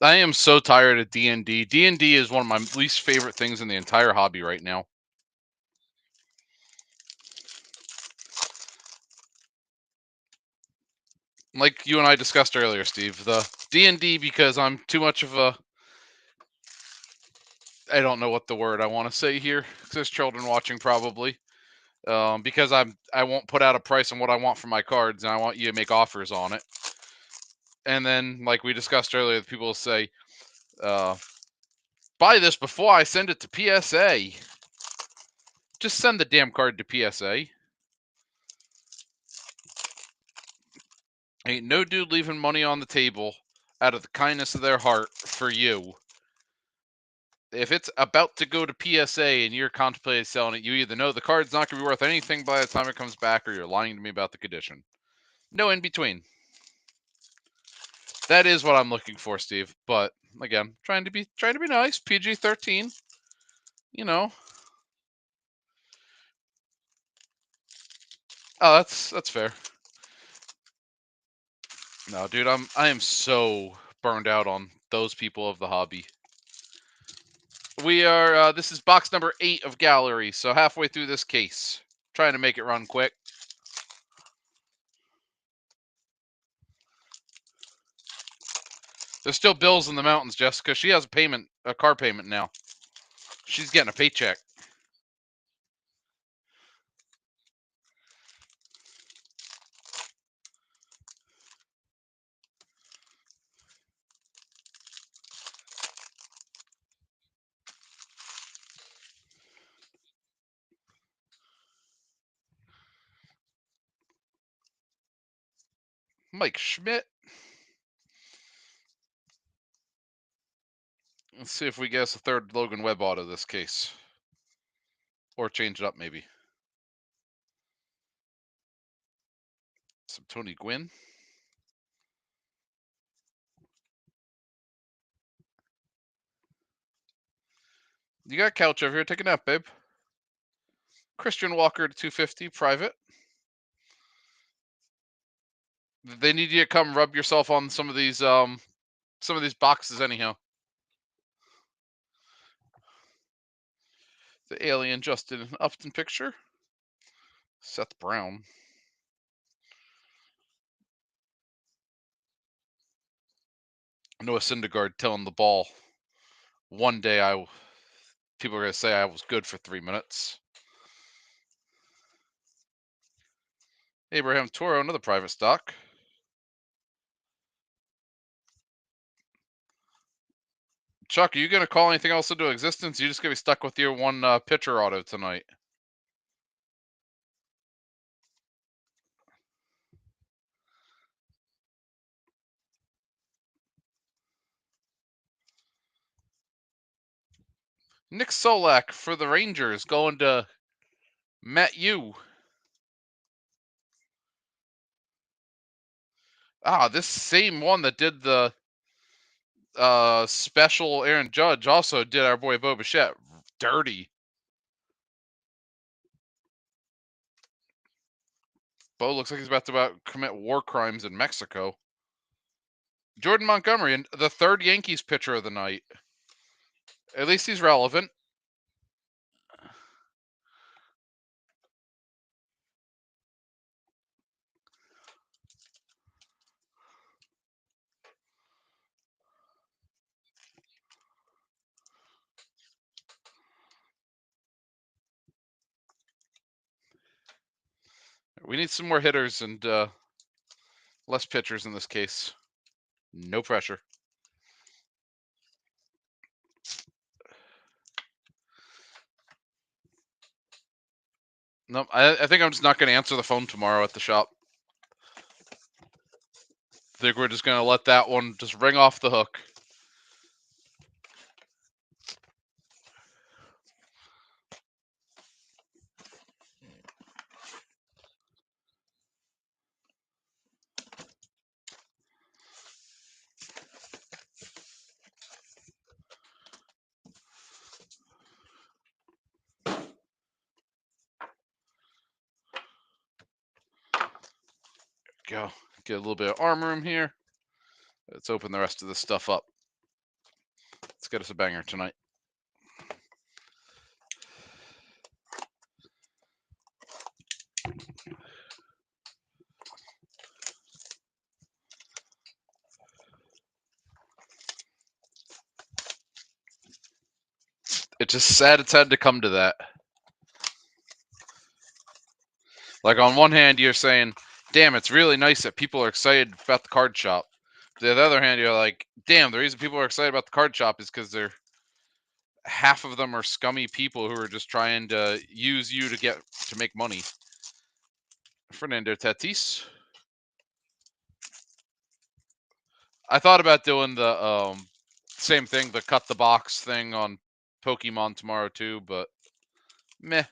I am so tired of D&D. D&D is one of my least favorite things in the entire hobby right now. Like you and I discussed earlier, Steve, the D&D, because I'm too much of a... I don't know what the word I want to say here, because there's children watching probably. Because I won't put out a price on what I want for my cards, and I want you to make offers on it. And then, like we discussed earlier, people will say, buy this before I send it to PSA. Just send the damn card to PSA. Ain't no dude leaving money on the table out of the kindness of their heart for you. If it's about to go to PSA and you're contemplating selling it, you either know the card's not going to be worth anything by the time it comes back, or you're lying to me about the condition. No in between. That is what I'm looking for, Steve. But again, trying to be nice. PG-13. You know. Oh, that's fair. No, dude, I am so burned out on those people of the hobby. We are this is box number 8 of Gallery, so halfway through this case. Trying to make it run quick. There's still bills in the mountains, Jessica. She has a car payment now. She's getting a paycheck. Mike Schmidt. Let's see if we guess a third Logan Webb out of this case. Or change it up, maybe. Some Tony Gwynn. You got a couch over here. Take a nap, babe. Christian Walker to 250, private. They need you to come rub yourself on some of these boxes anyhow. The Alien Justin Upton picture. Seth Brown. Noah Syndergaard telling the ball. One day people are going to say I was good for 3 minutes. Abraham Toro, another private stock. Chuck, are you going to call anything else into existence? You just going to be stuck with your one pitcher auto tonight. Nick Solak for the Rangers going to Matt Yu. This same one that did the special Aaron Judge also did our boy Bo Bichette. Dirty. Bo looks like he's about to commit war crimes in Mexico. Jordan Montgomery, and the third Yankees pitcher of the night. At least he's relevant. We need some more hitters and less pitchers in this case. No pressure. No, I think I'm just not going to answer the phone tomorrow at the shop. I think we're just going to let that one just ring off the hook. Go. Get a little bit of arm room here. Let's open the rest of this stuff up. Let's get us a banger tonight. It's just sad it's had to come to that. Like, on one hand, you're saying, damn, it's really nice that people are excited about the card shop. On the other hand, you're like, damn, the reason people are excited about the card shop is because half of them are scummy people who are just trying to use you to make money. Fernando Tatis. I thought about doing the same thing, the cut the box thing on Pokemon tomorrow too, but meh.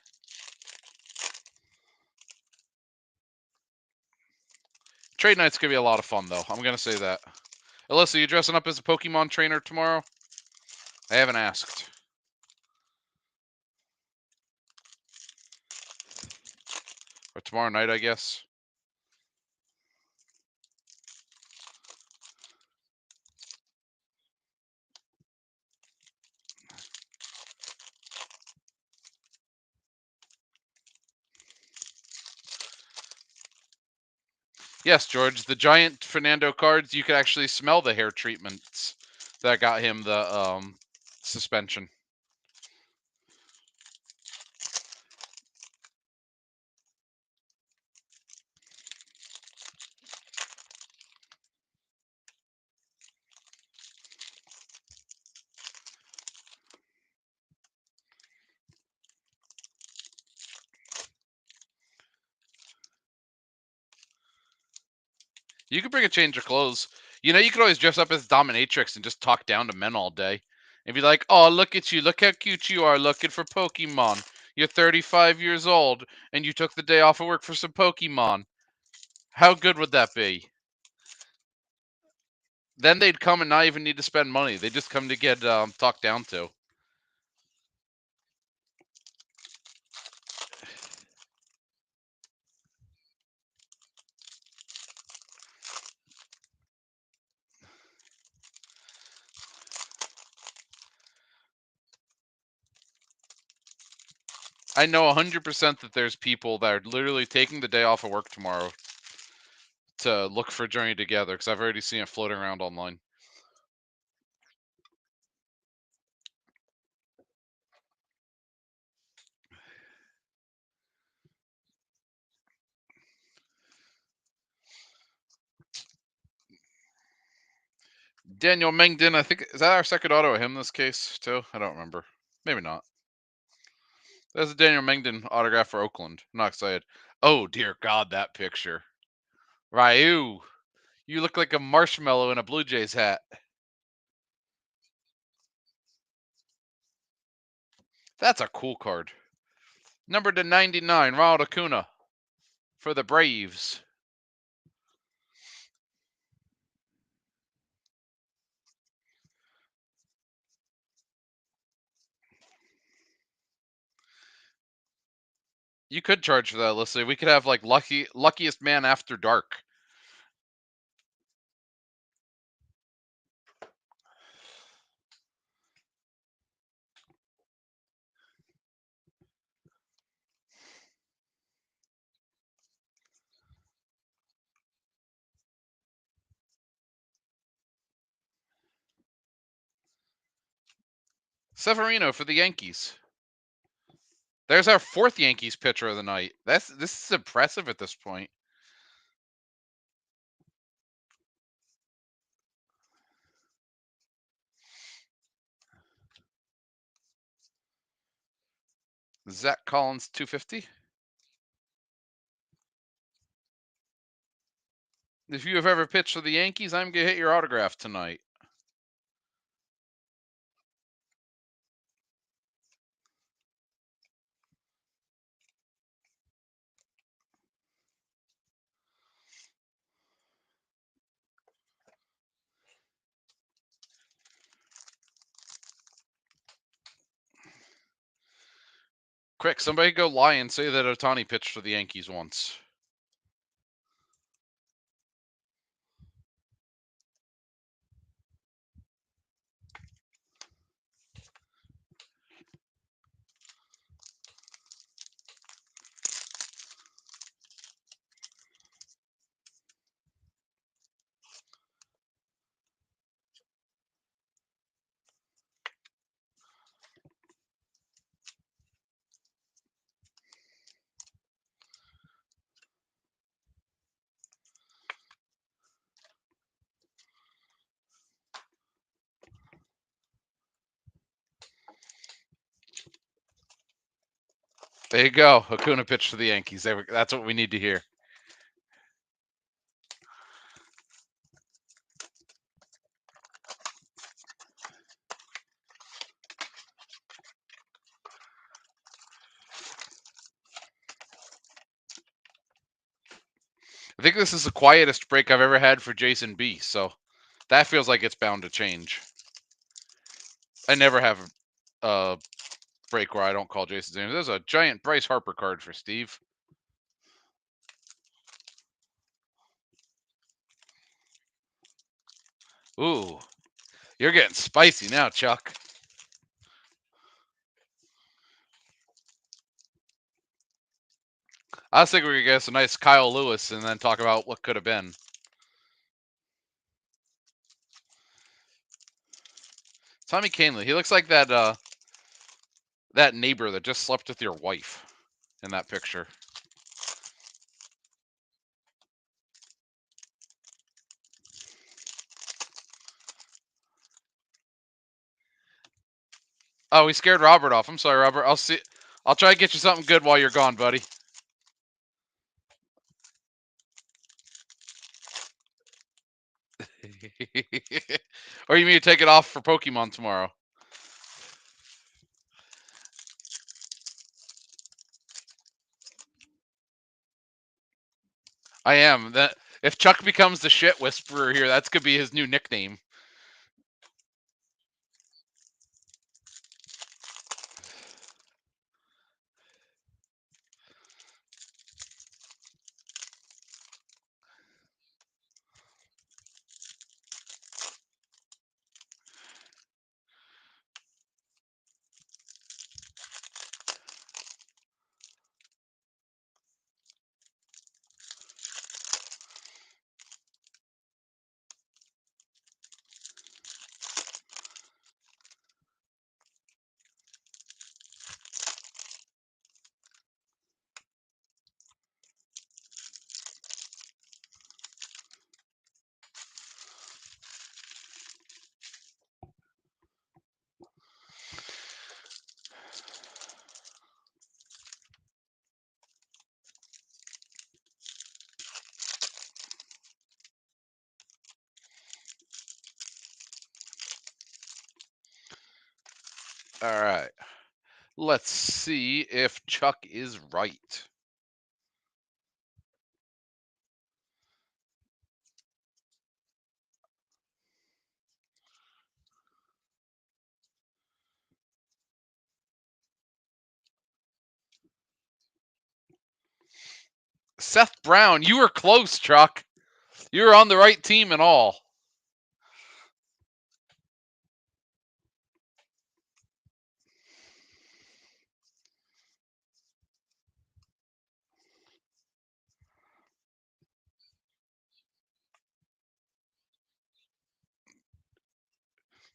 Trade night's gonna be a lot of fun though. I'm gonna say that. Alyssa, you dressing up as a Pokemon trainer tomorrow? I haven't asked. Or tomorrow night, I guess. Yes, George. The giant Fernando cards, you could actually smell the hair treatments that got him the suspension. You could bring a change of clothes. You know, you could always dress up as Dominatrix and just talk down to men all day. And be like, oh, look at you. Look how cute you are looking for Pokemon. You're 35 years old and you took the day off of work for some Pokemon. How good would that be? Then they'd come and not even need to spend money. They just come to get talked down to. I know 100% that there's people that are literally taking the day off of work tomorrow to look for Journey Together because I've already seen it floating around online. Daniel Mengden, I think, is that our second auto of him this case, too? I don't remember. Maybe not. That's a Daniel Mengden autograph for Oakland. I'm not excited. Oh, dear God, that picture. Ryu, you look like a marshmallow in a Blue Jays hat. That's a cool card. Number to 99, Ronald Acuna for the Braves. You could charge for that, let's say. We could have like luckiest man after dark. Severino for the Yankees. There's our fourth Yankees pitcher of the night. This is impressive at this point. Zach Collins 250. If you have ever pitched for the Yankees, I'm gonna hit your autograph tonight. Quick, somebody go lie and say that Otani pitched for the Yankees once. There you go. Acuna pitched for the Yankees. That's what we need to hear. I think this is the quietest break I've ever had for Jason B. So that feels like it's bound to change. I never have a break where I don't call Jason's name. There's a giant Bryce Harper card for Steve. Ooh, you're getting spicy now, Chuck. I was thinking we could get some nice Kyle Lewis and then talk about what could have been. Tommy Canley. He looks like that neighbor that just slept with your wife in that picture. Oh, we scared Robert off. I'm sorry, Robert. I'll try to get you something good while you're gone, buddy. Or you mean to take it off for Pokemon tomorrow? I am. That if Chuck becomes the shit whisperer here, that's gonna be his new nickname. All right. Let's see if Chuck is right. Seth Brown, you were close, Chuck. You were on the right team and all.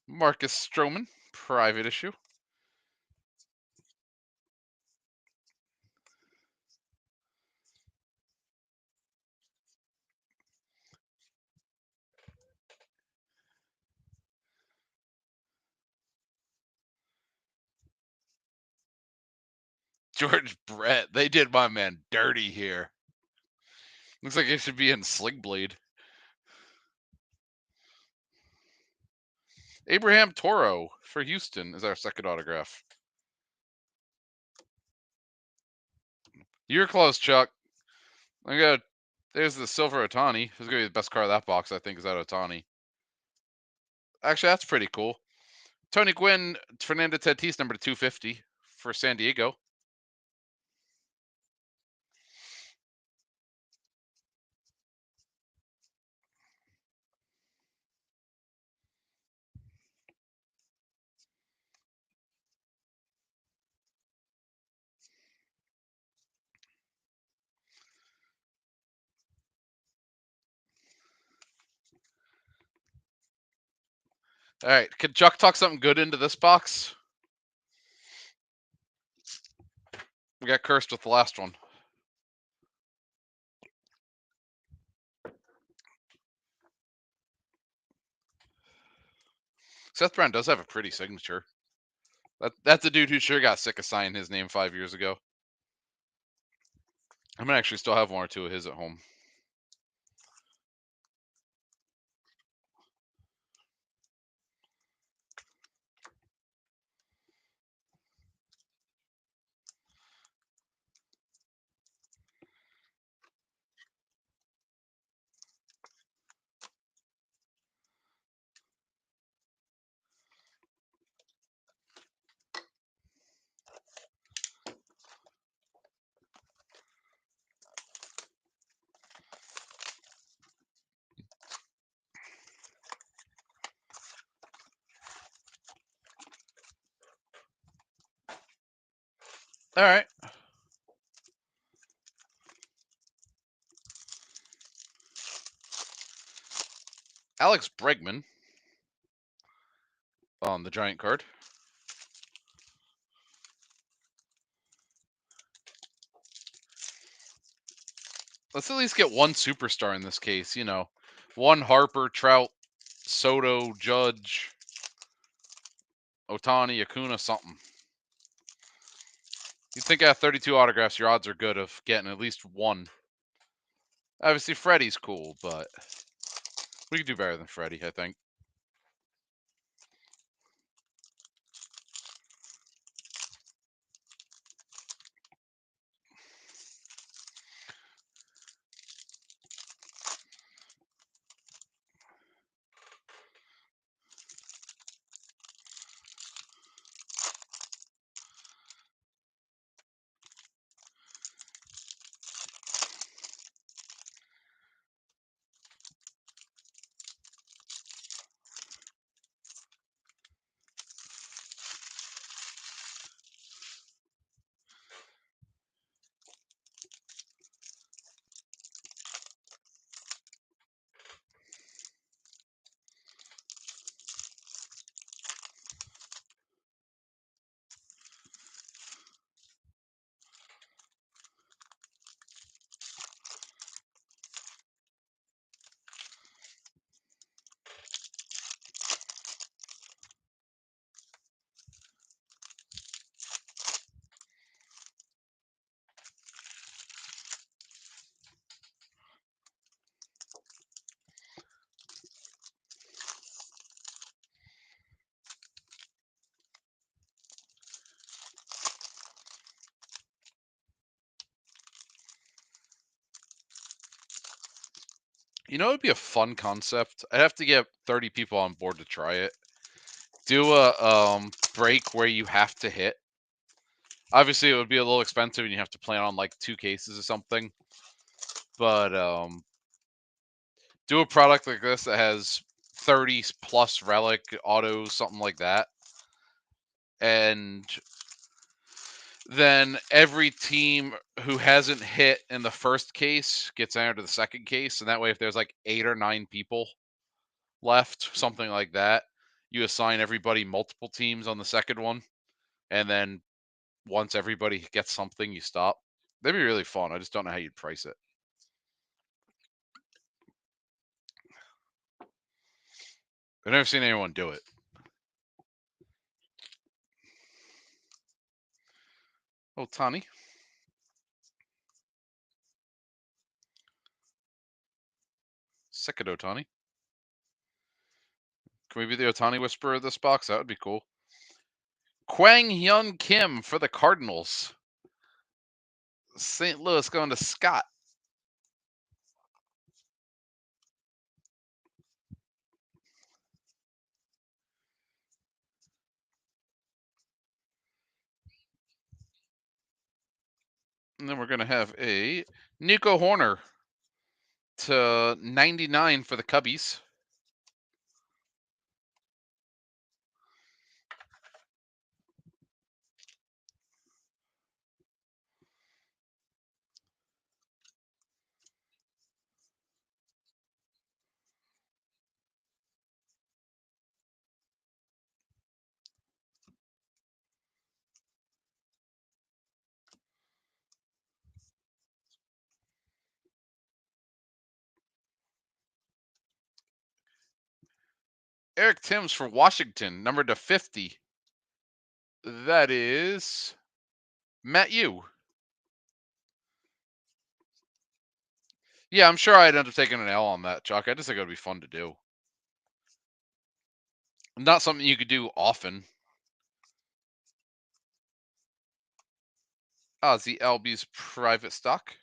Marcus Stroman, private issue. George Brett, they did my man dirty here. Looks like it should be in Sling Blade. Abraham Toro for Houston is our second autograph. You're close, Chuck. I got there's the silver Otani. Who's gonna be the best card of that box, I think, is that Otani. Actually, that's pretty cool. Tony Gwynn, Fernando Tatis, number 250 for San Diego. All right, could Chuck talk something good into this box? We got cursed with the last one. Seth Brown does have a pretty signature. That's a dude who sure got sick of signing his name 5 years ago. I'm gonna actually still have one or two of his at home. All right. Alex Bregman on the giant card. Let's at least get one superstar in this case. You know, one Harper, Trout, Soto, Judge, Otani, Acuna, something. You'd think at 32 autographs, your odds are good of getting at least one. Obviously, Freddie's cool, but we could do better than Freddie, I think. You know, it'd be a fun concept. I'd have to get 30 people on board to try it. Do a break where you have to hit. Obviously, it would be a little expensive, and you have to plan on like 2 cases or something. But do a product like this that has 30 plus relic autos, something like that, and then every team who hasn't hit in the first case gets entered to the second case, and that way, if there's like 8 or 9 people left, something like that, you assign everybody multiple teams on the second one, and then once everybody gets something, you stop. That'd be really fun. I just don't know how you'd price it. I've never seen anyone do it. Otani. Second Otani. Can we be the Otani whisperer of this box? That would be cool. Kwang Hyun Kim for the Cardinals. St. Louis going to Scott. And then we're going to have a Nico Horner to 99 for the Cubbies. Eric Timms for Washington, number to 50. That is Matt Yu. Yeah, I'm sure I'd end up taking an L on that, Chuck. I just think it would be fun to do. Not something you could do often. The LB's private stock.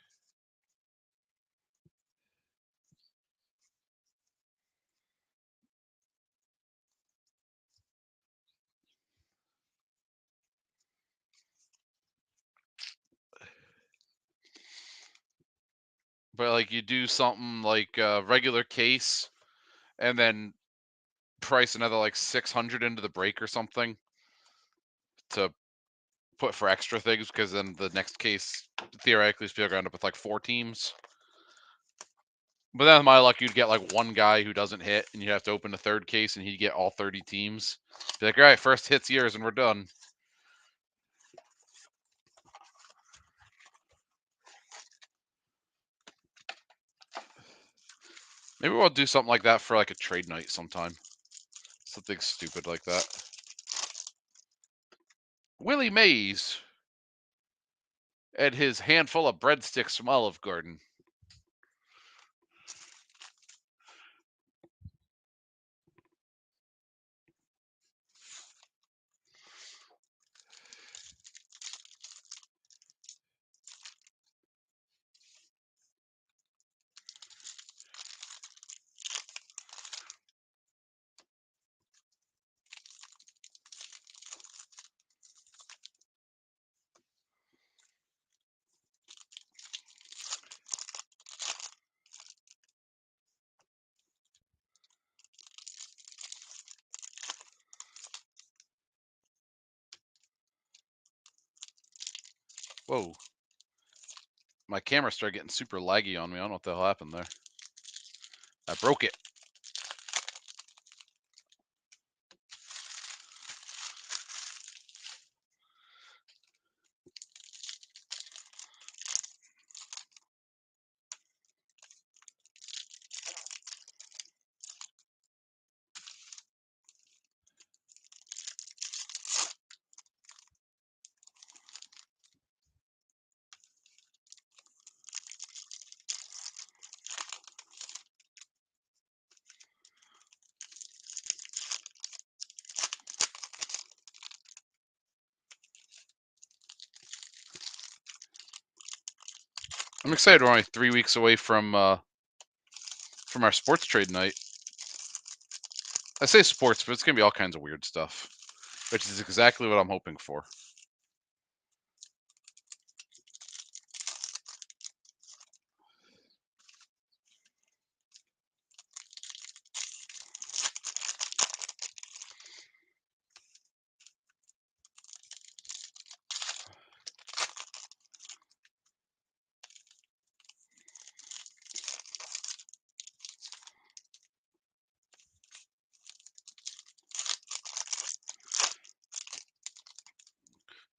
But like you do something like regular case and then price another like 600 into the break or something to put for extra things, because then the next case theoretically is going to end up with like 4 teams. But then, with my luck, you'd get like one guy who doesn't hit, and you have to open a third case, and he'd get all 30 teams. Be like, all right, first hit's yours, and we're done. Maybe we'll do something like that for like a trade night sometime. Something stupid like that. Willie Mays and his handful of breadsticks from Olive Garden. Whoa. My camera started getting super laggy on me. I don't know what the hell happened there. I broke it. I'm excited. We're only 3 weeks away from our sports trade night. I say sports, but it's gonna be all kinds of weird stuff, which is exactly what I'm hoping for.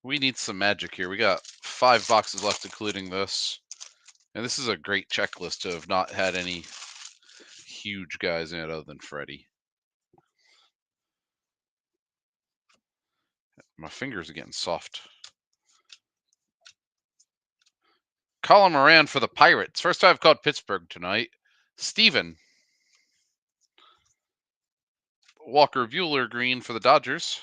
We need some magic here. We got 5 boxes left, including this. And this is a great checklist to have not had any huge guys in it other than Freddie. My fingers are getting soft. Colin Moran for the Pirates. First time I've called Pittsburgh tonight. Steven. Walker Buehler green for the Dodgers.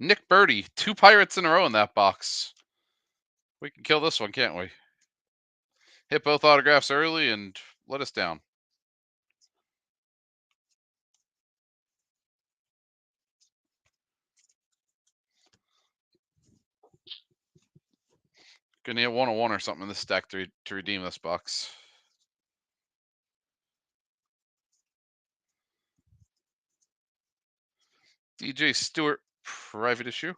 Nick Birdie. 2 Pirates in a row in that box. We can kill this one, can't we? Hit both autographs early and let us down. Gonna need a 101 or something in this stack to redeem this box. DJ Stewart, private issue.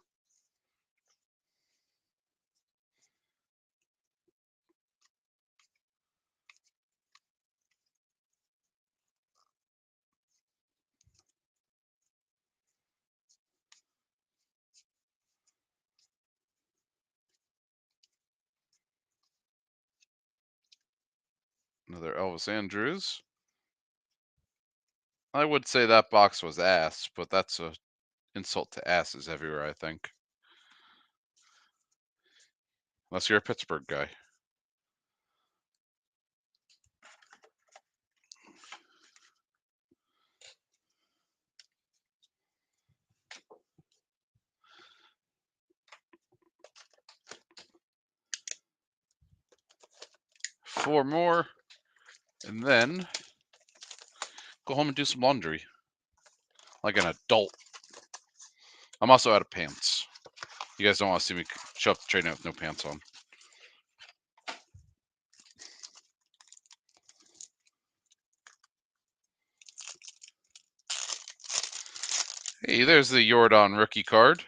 Another Elvis Andrews. I would say that box was ass, but that's a insult to asses everywhere, I think. Unless you're a Pittsburgh guy. Four more, and then go home and do some laundry. like an adult. I'm also out of pants. You guys don't want to see me show up to trade with no pants on. Hey, there's the Jordan rookie card.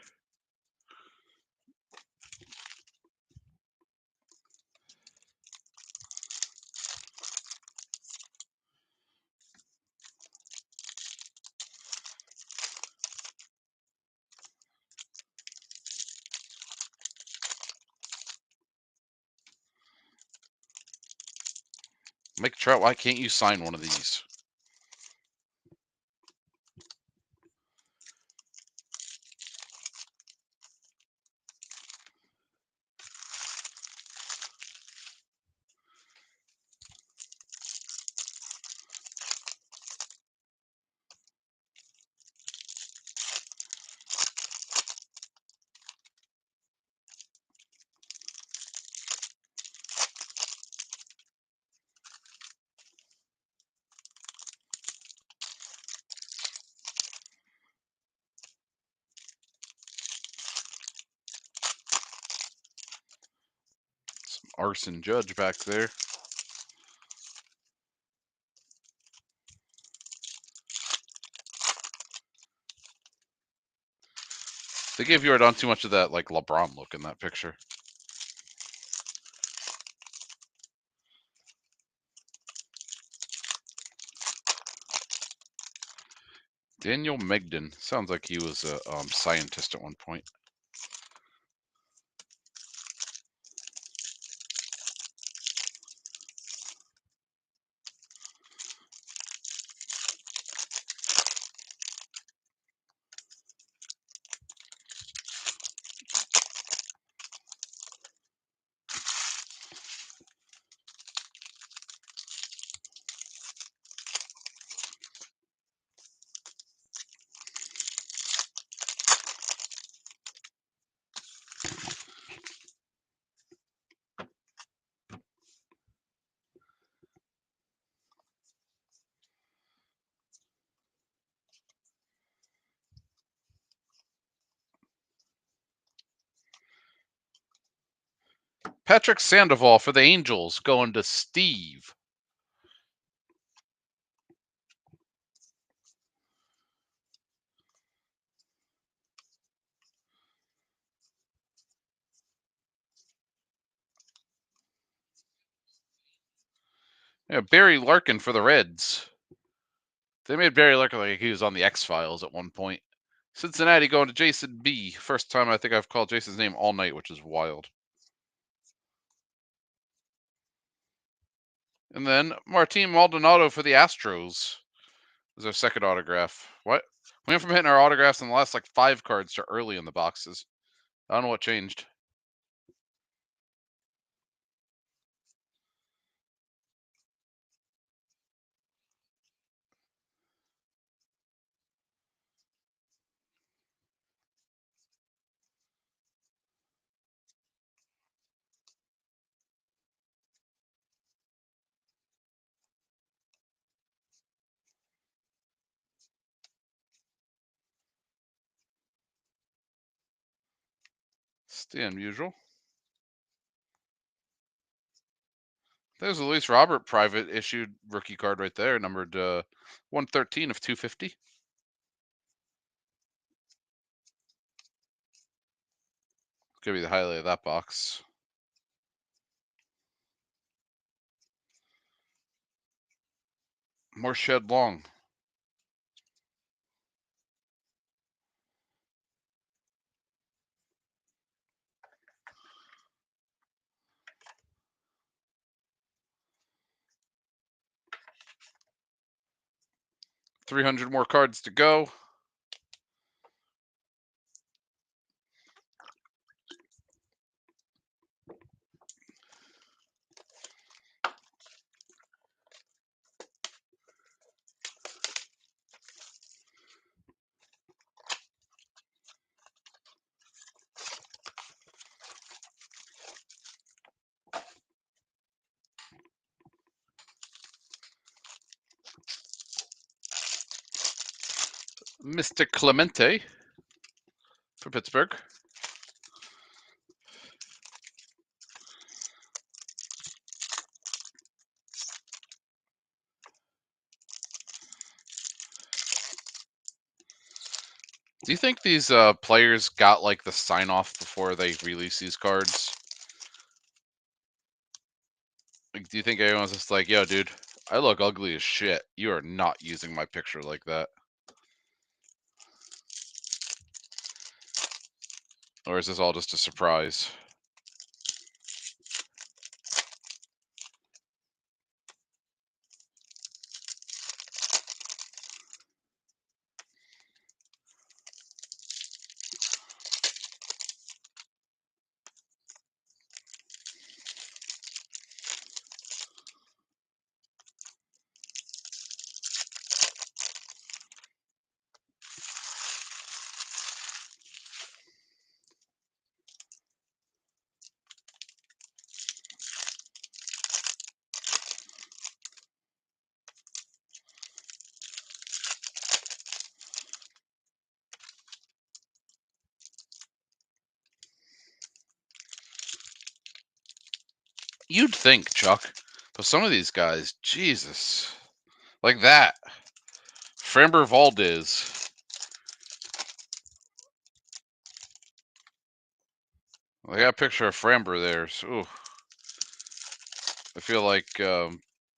Mike Trout, why can't you sign one of these? Some Arson Judge back there. They gave Jordan too much of that like LeBron look in that picture. Daniel Megden. Sounds like he was a scientist at one point. Patrick Sandoval for the Angels going to Steve. Yeah, Barry Larkin for the Reds. They made Barry Larkin like he was on the X-Files at one point. Cincinnati going to Jason B. First time I think I've called Jason's name all night, which is wild. And then Martin Maldonado for the Astros is our second autograph. What? We went from hitting our autographs in the last like 5 cards to early in the boxes. I don't know what changed. Stan Musial. There's a Luis Robert private issued rookie card right there, numbered 113 of 250. Gonna be the highlight of that box. More Shed Long. $300 more cards to go. Mr. Clemente for Pittsburgh. Do you think these players got like the sign off before they release these cards? Like, do you think everyone's just like, yo, dude, I look ugly as shit. You are not using my picture like that. Or is this all just a surprise? You'd think, Chuck, but some of these guys, Jesus, like that. Framber Valdez. I got a picture of Framber there. So, ooh, I feel like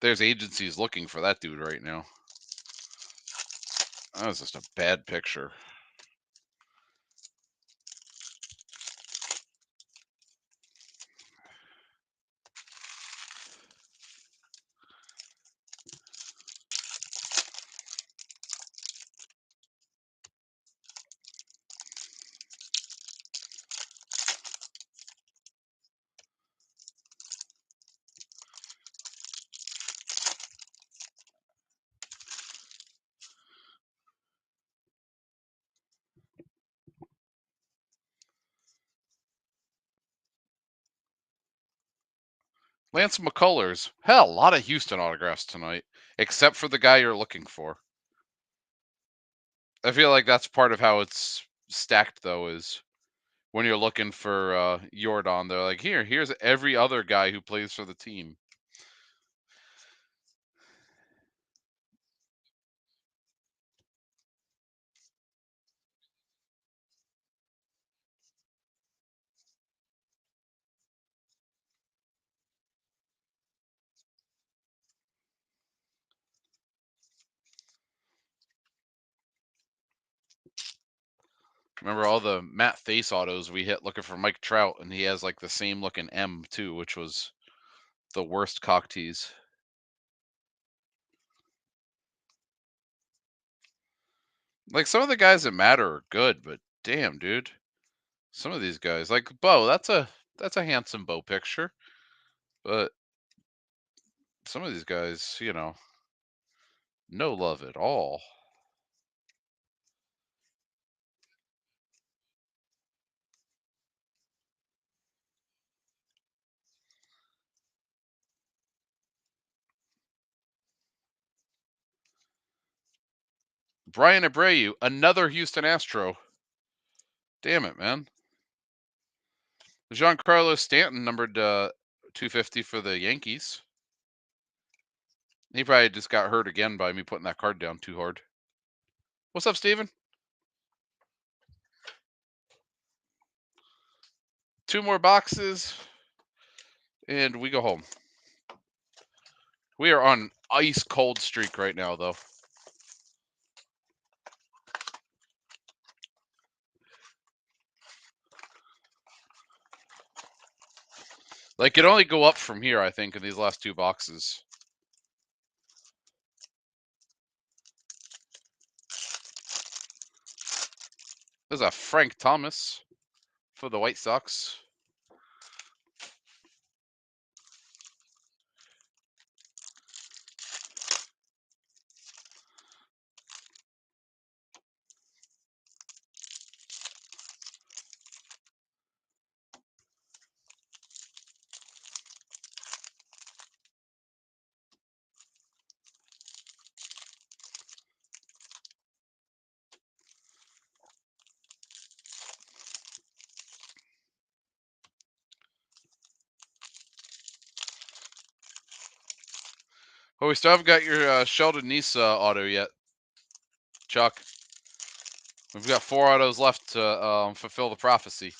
there's agencies looking for that dude right now. That was just a bad picture. Lance McCullers. Hell, a lot of Houston autographs tonight, except for the guy you're looking for. I feel like that's part of how it's stacked, though, is when you're looking for Jordan, they're like, here's every other guy who plays for the team. Remember all the Matt Face autos we hit looking for Mike Trout, and he has like the same looking M too, which was the worst cock tease. Like some of the guys that matter are good, but damn, dude, some of these guys, like Bo, that's a handsome Bo picture, but some of these guys, no love at all. Brian Abreu, another Houston Astro. Damn it, man. Giancarlo Stanton numbered 250 for the Yankees. He probably just got hurt again by me putting that card down too hard. What's up, Steven? 2 more boxes, and we go home. We are on ice cold streak right now, though. Like, it only go up from here, I think, in these last 2 boxes. There's a Frank Thomas for the White Sox. Oh, we still haven't got your Sheldon Nisa auto yet, Chuck. We've got 4 autos left to fulfill the prophecy.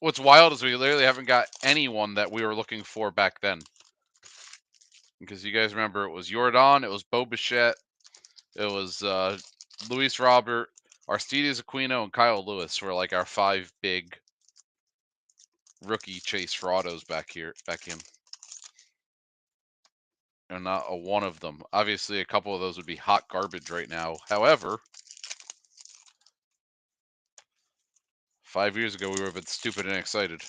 What's wild is we literally haven't got anyone that we were looking for back then. Because you guys remember it was Jordan, it was Bo Bichette, it was Luis Robert, Aristides Aquino, and Kyle Lewis were like our 5 big rookie chase for autos back in. And not a one of them. Obviously, a couple of those would be hot garbage right now. However, 5 years ago, we would have been stupid and excited.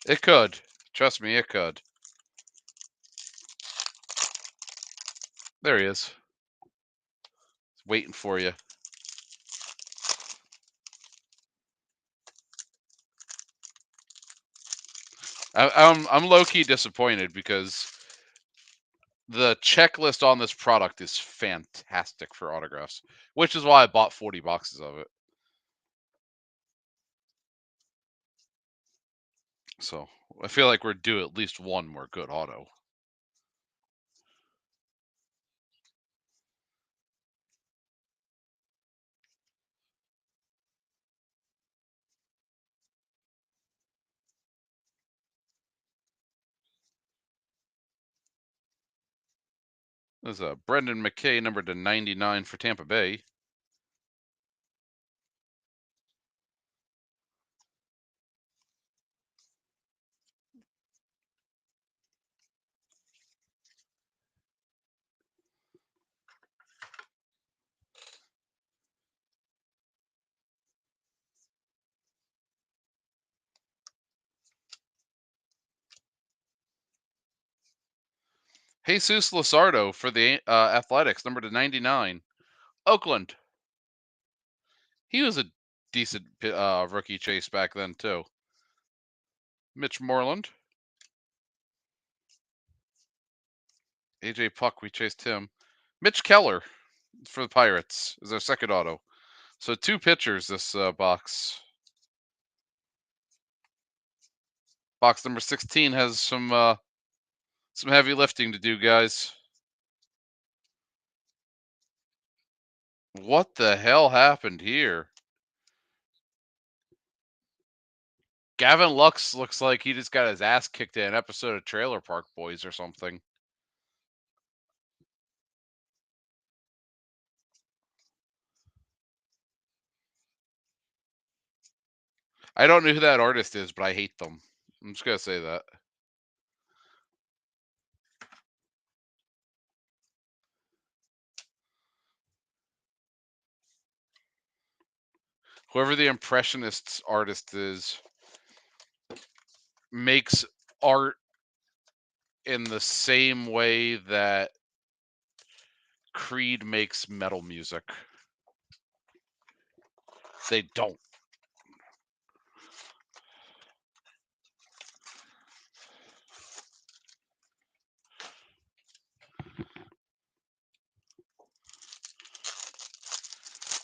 It could. Trust me, it could. There he is. Waiting for you. I'm low key disappointed because the checklist on this product is fantastic for autographs, which is why I bought 40 boxes of it. So I feel like we're due at least one more good auto. There's a Brendan McKay number to 99 for Tampa Bay. Jesus Luzardo for the Athletics, number to 99. Oakland. He was a decent rookie chase back then, too. Mitch Moreland. AJ Puck, we chased him. Mitch Keller for the Pirates is our second auto. So 2 pitchers this box. Box number 16 has some heavy lifting to do, guys. What the hell happened here? Gavin Lux looks like he just got his ass kicked in an episode of Trailer Park Boys or something. I don't know who that artist is, but I hate them. I'm just going to say that. Whoever the impressionist artist is makes art in the same way that Creed makes metal music. They don't.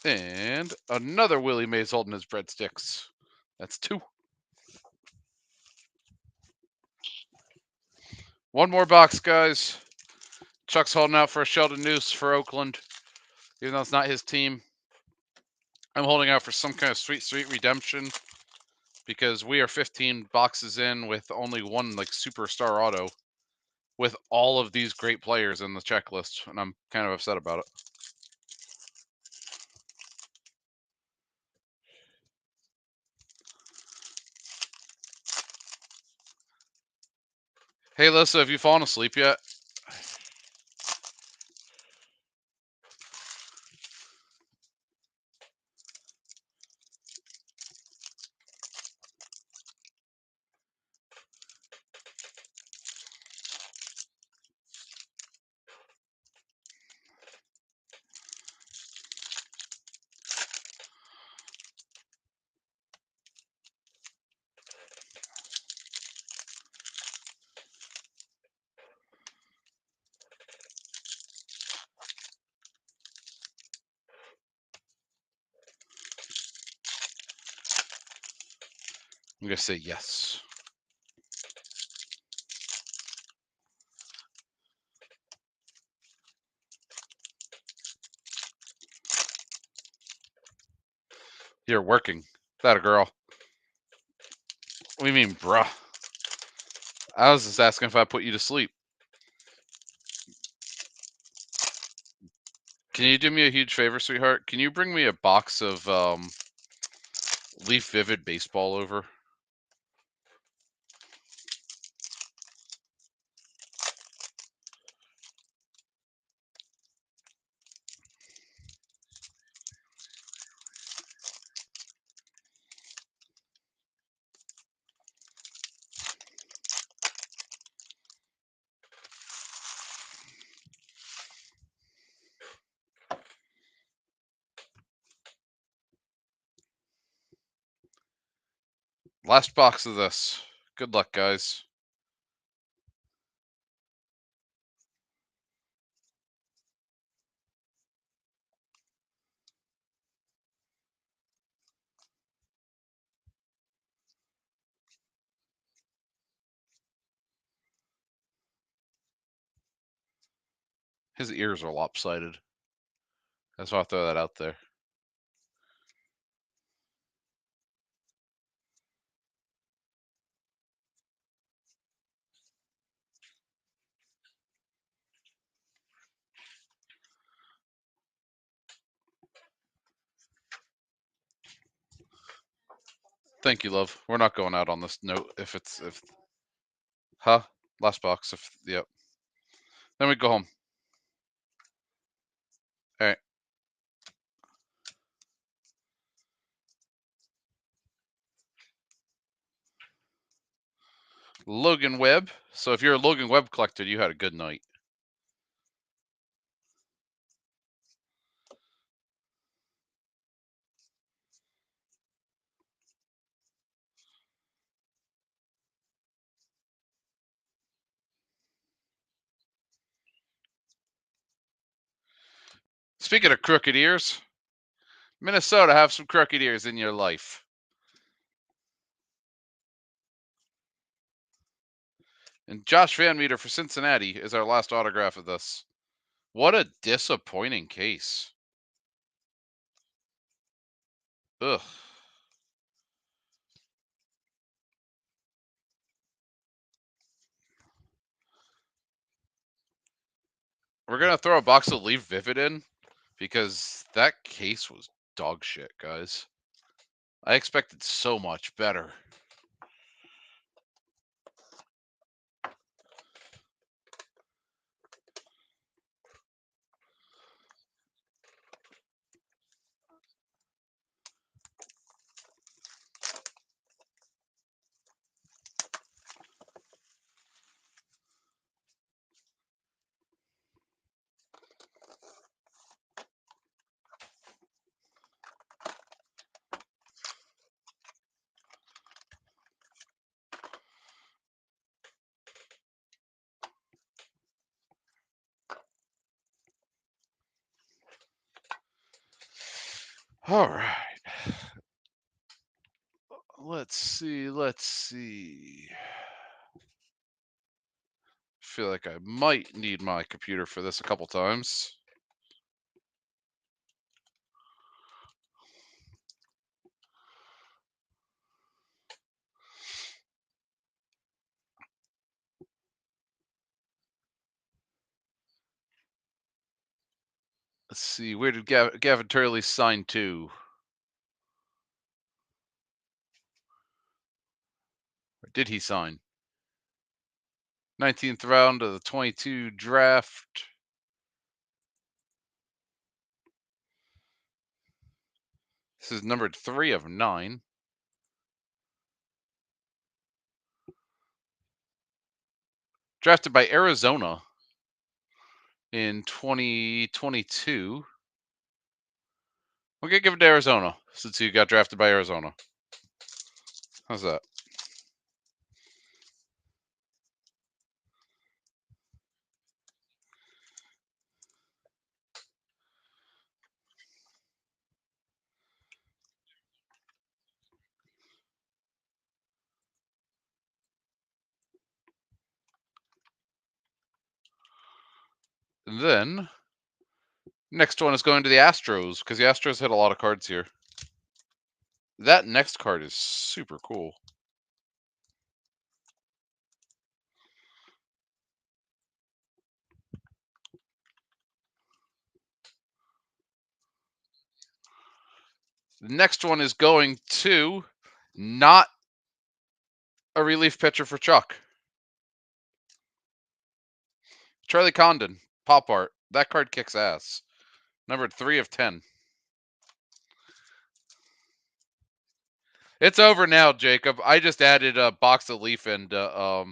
And another Willie Mays holding his breadsticks. That's 2. One more box, guys. Chuck's holding out for a Sheldon Noose for Oakland, even though it's not his team. I'm holding out for some kind of sweet redemption because we are 15 boxes in with only one like superstar auto with all of these great players in the checklist, and I'm kind of upset about it. Hey, Lissa, have you fallen asleep yet? I'm gonna say yes. You're working. That a girl? What do you mean, bruh? I was just asking if I put you to sleep. Can you do me a huge favor, sweetheart? Can you bring me a box of Leaf Vivid baseball over? Last box of this. Good luck, guys. His ears are lopsided. That's why I throw that out there. Thank you, love. We're not going out on this note if huh? Last box. If yep. Then we go home. All right. Logan Webb. So if you're a Logan Webb collector, you had a good night. Speaking of crooked ears, Minnesota, have some crooked ears in your life. And Josh Van Meter for Cincinnati is our last autograph of this. What a disappointing case. Ugh. We're gonna throw a box of Leaf Vivid in because that case was dog shit, guys. I expected so much better. All right. Let's see. Let's see. Feel like I might need my computer for this a couple times. Let's see. Where did Gavin Turley sign to? Or did he sign? 19th round of the 22 draft. This is numbered 3 of 9. Drafted by Arizona in 2022. We're going to give it to Arizona since he got drafted by Arizona. How's that? And then next one is going to the Astros because the Astros hit a lot of cards here. That next card is super cool. The next one is going to not a relief pitcher for Chuck. Charlie Condon, pop art. That card kicks ass. Numbered 3 of 10. It's over now, Jacob. I just added a box of leaf and to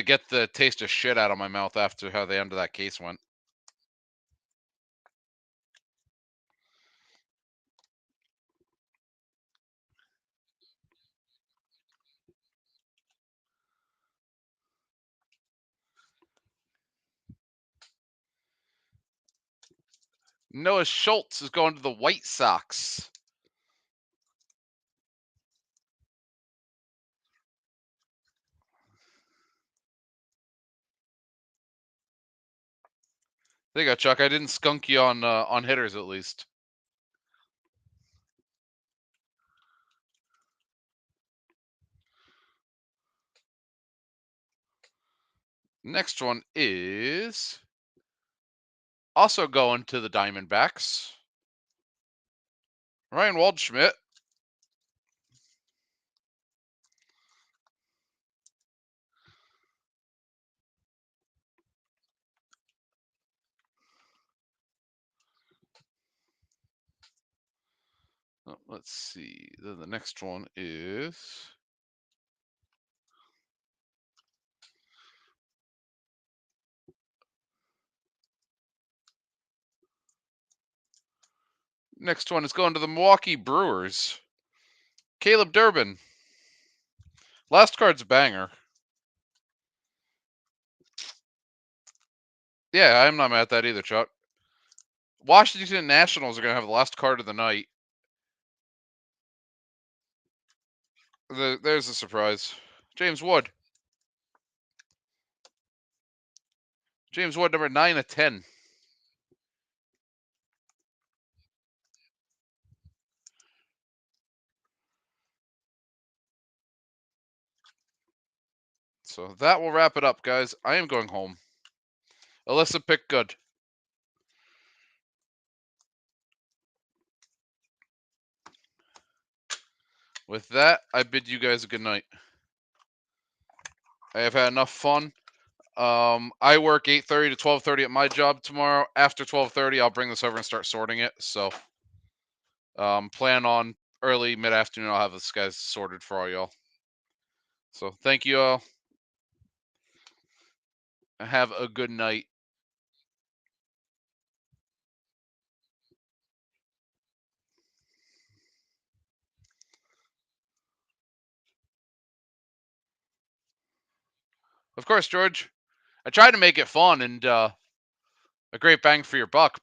get the taste of shit out of my mouth after how the end of that case went. Noah Schultz is going to the White Sox. There you go, Chuck. I didn't skunk you on hitters at least. Next one is also going to the Diamondbacks. Ryan Waldschmidt. Let's see. Then the next one is going to the Milwaukee Brewers. Caleb Durbin. Last card's a banger. Yeah, I'm not mad at that either, Chuck. Washington Nationals are going to have the last card of the night. There's a surprise. James Wood. James Wood, number 9 of 10. So that will wrap it up, guys. I am going home. Alyssa picked good. With that, I bid you guys a good night. I have had enough fun. I work 8:30 to 12:30 at my job tomorrow. After 12:30, I'll bring this over and start sorting it. So, plan on early mid afternoon. I'll have this guys sorted for all y'all. So, thank you all. Have a good night. Of course, George. I tried to make it fun and a great bang for your buck.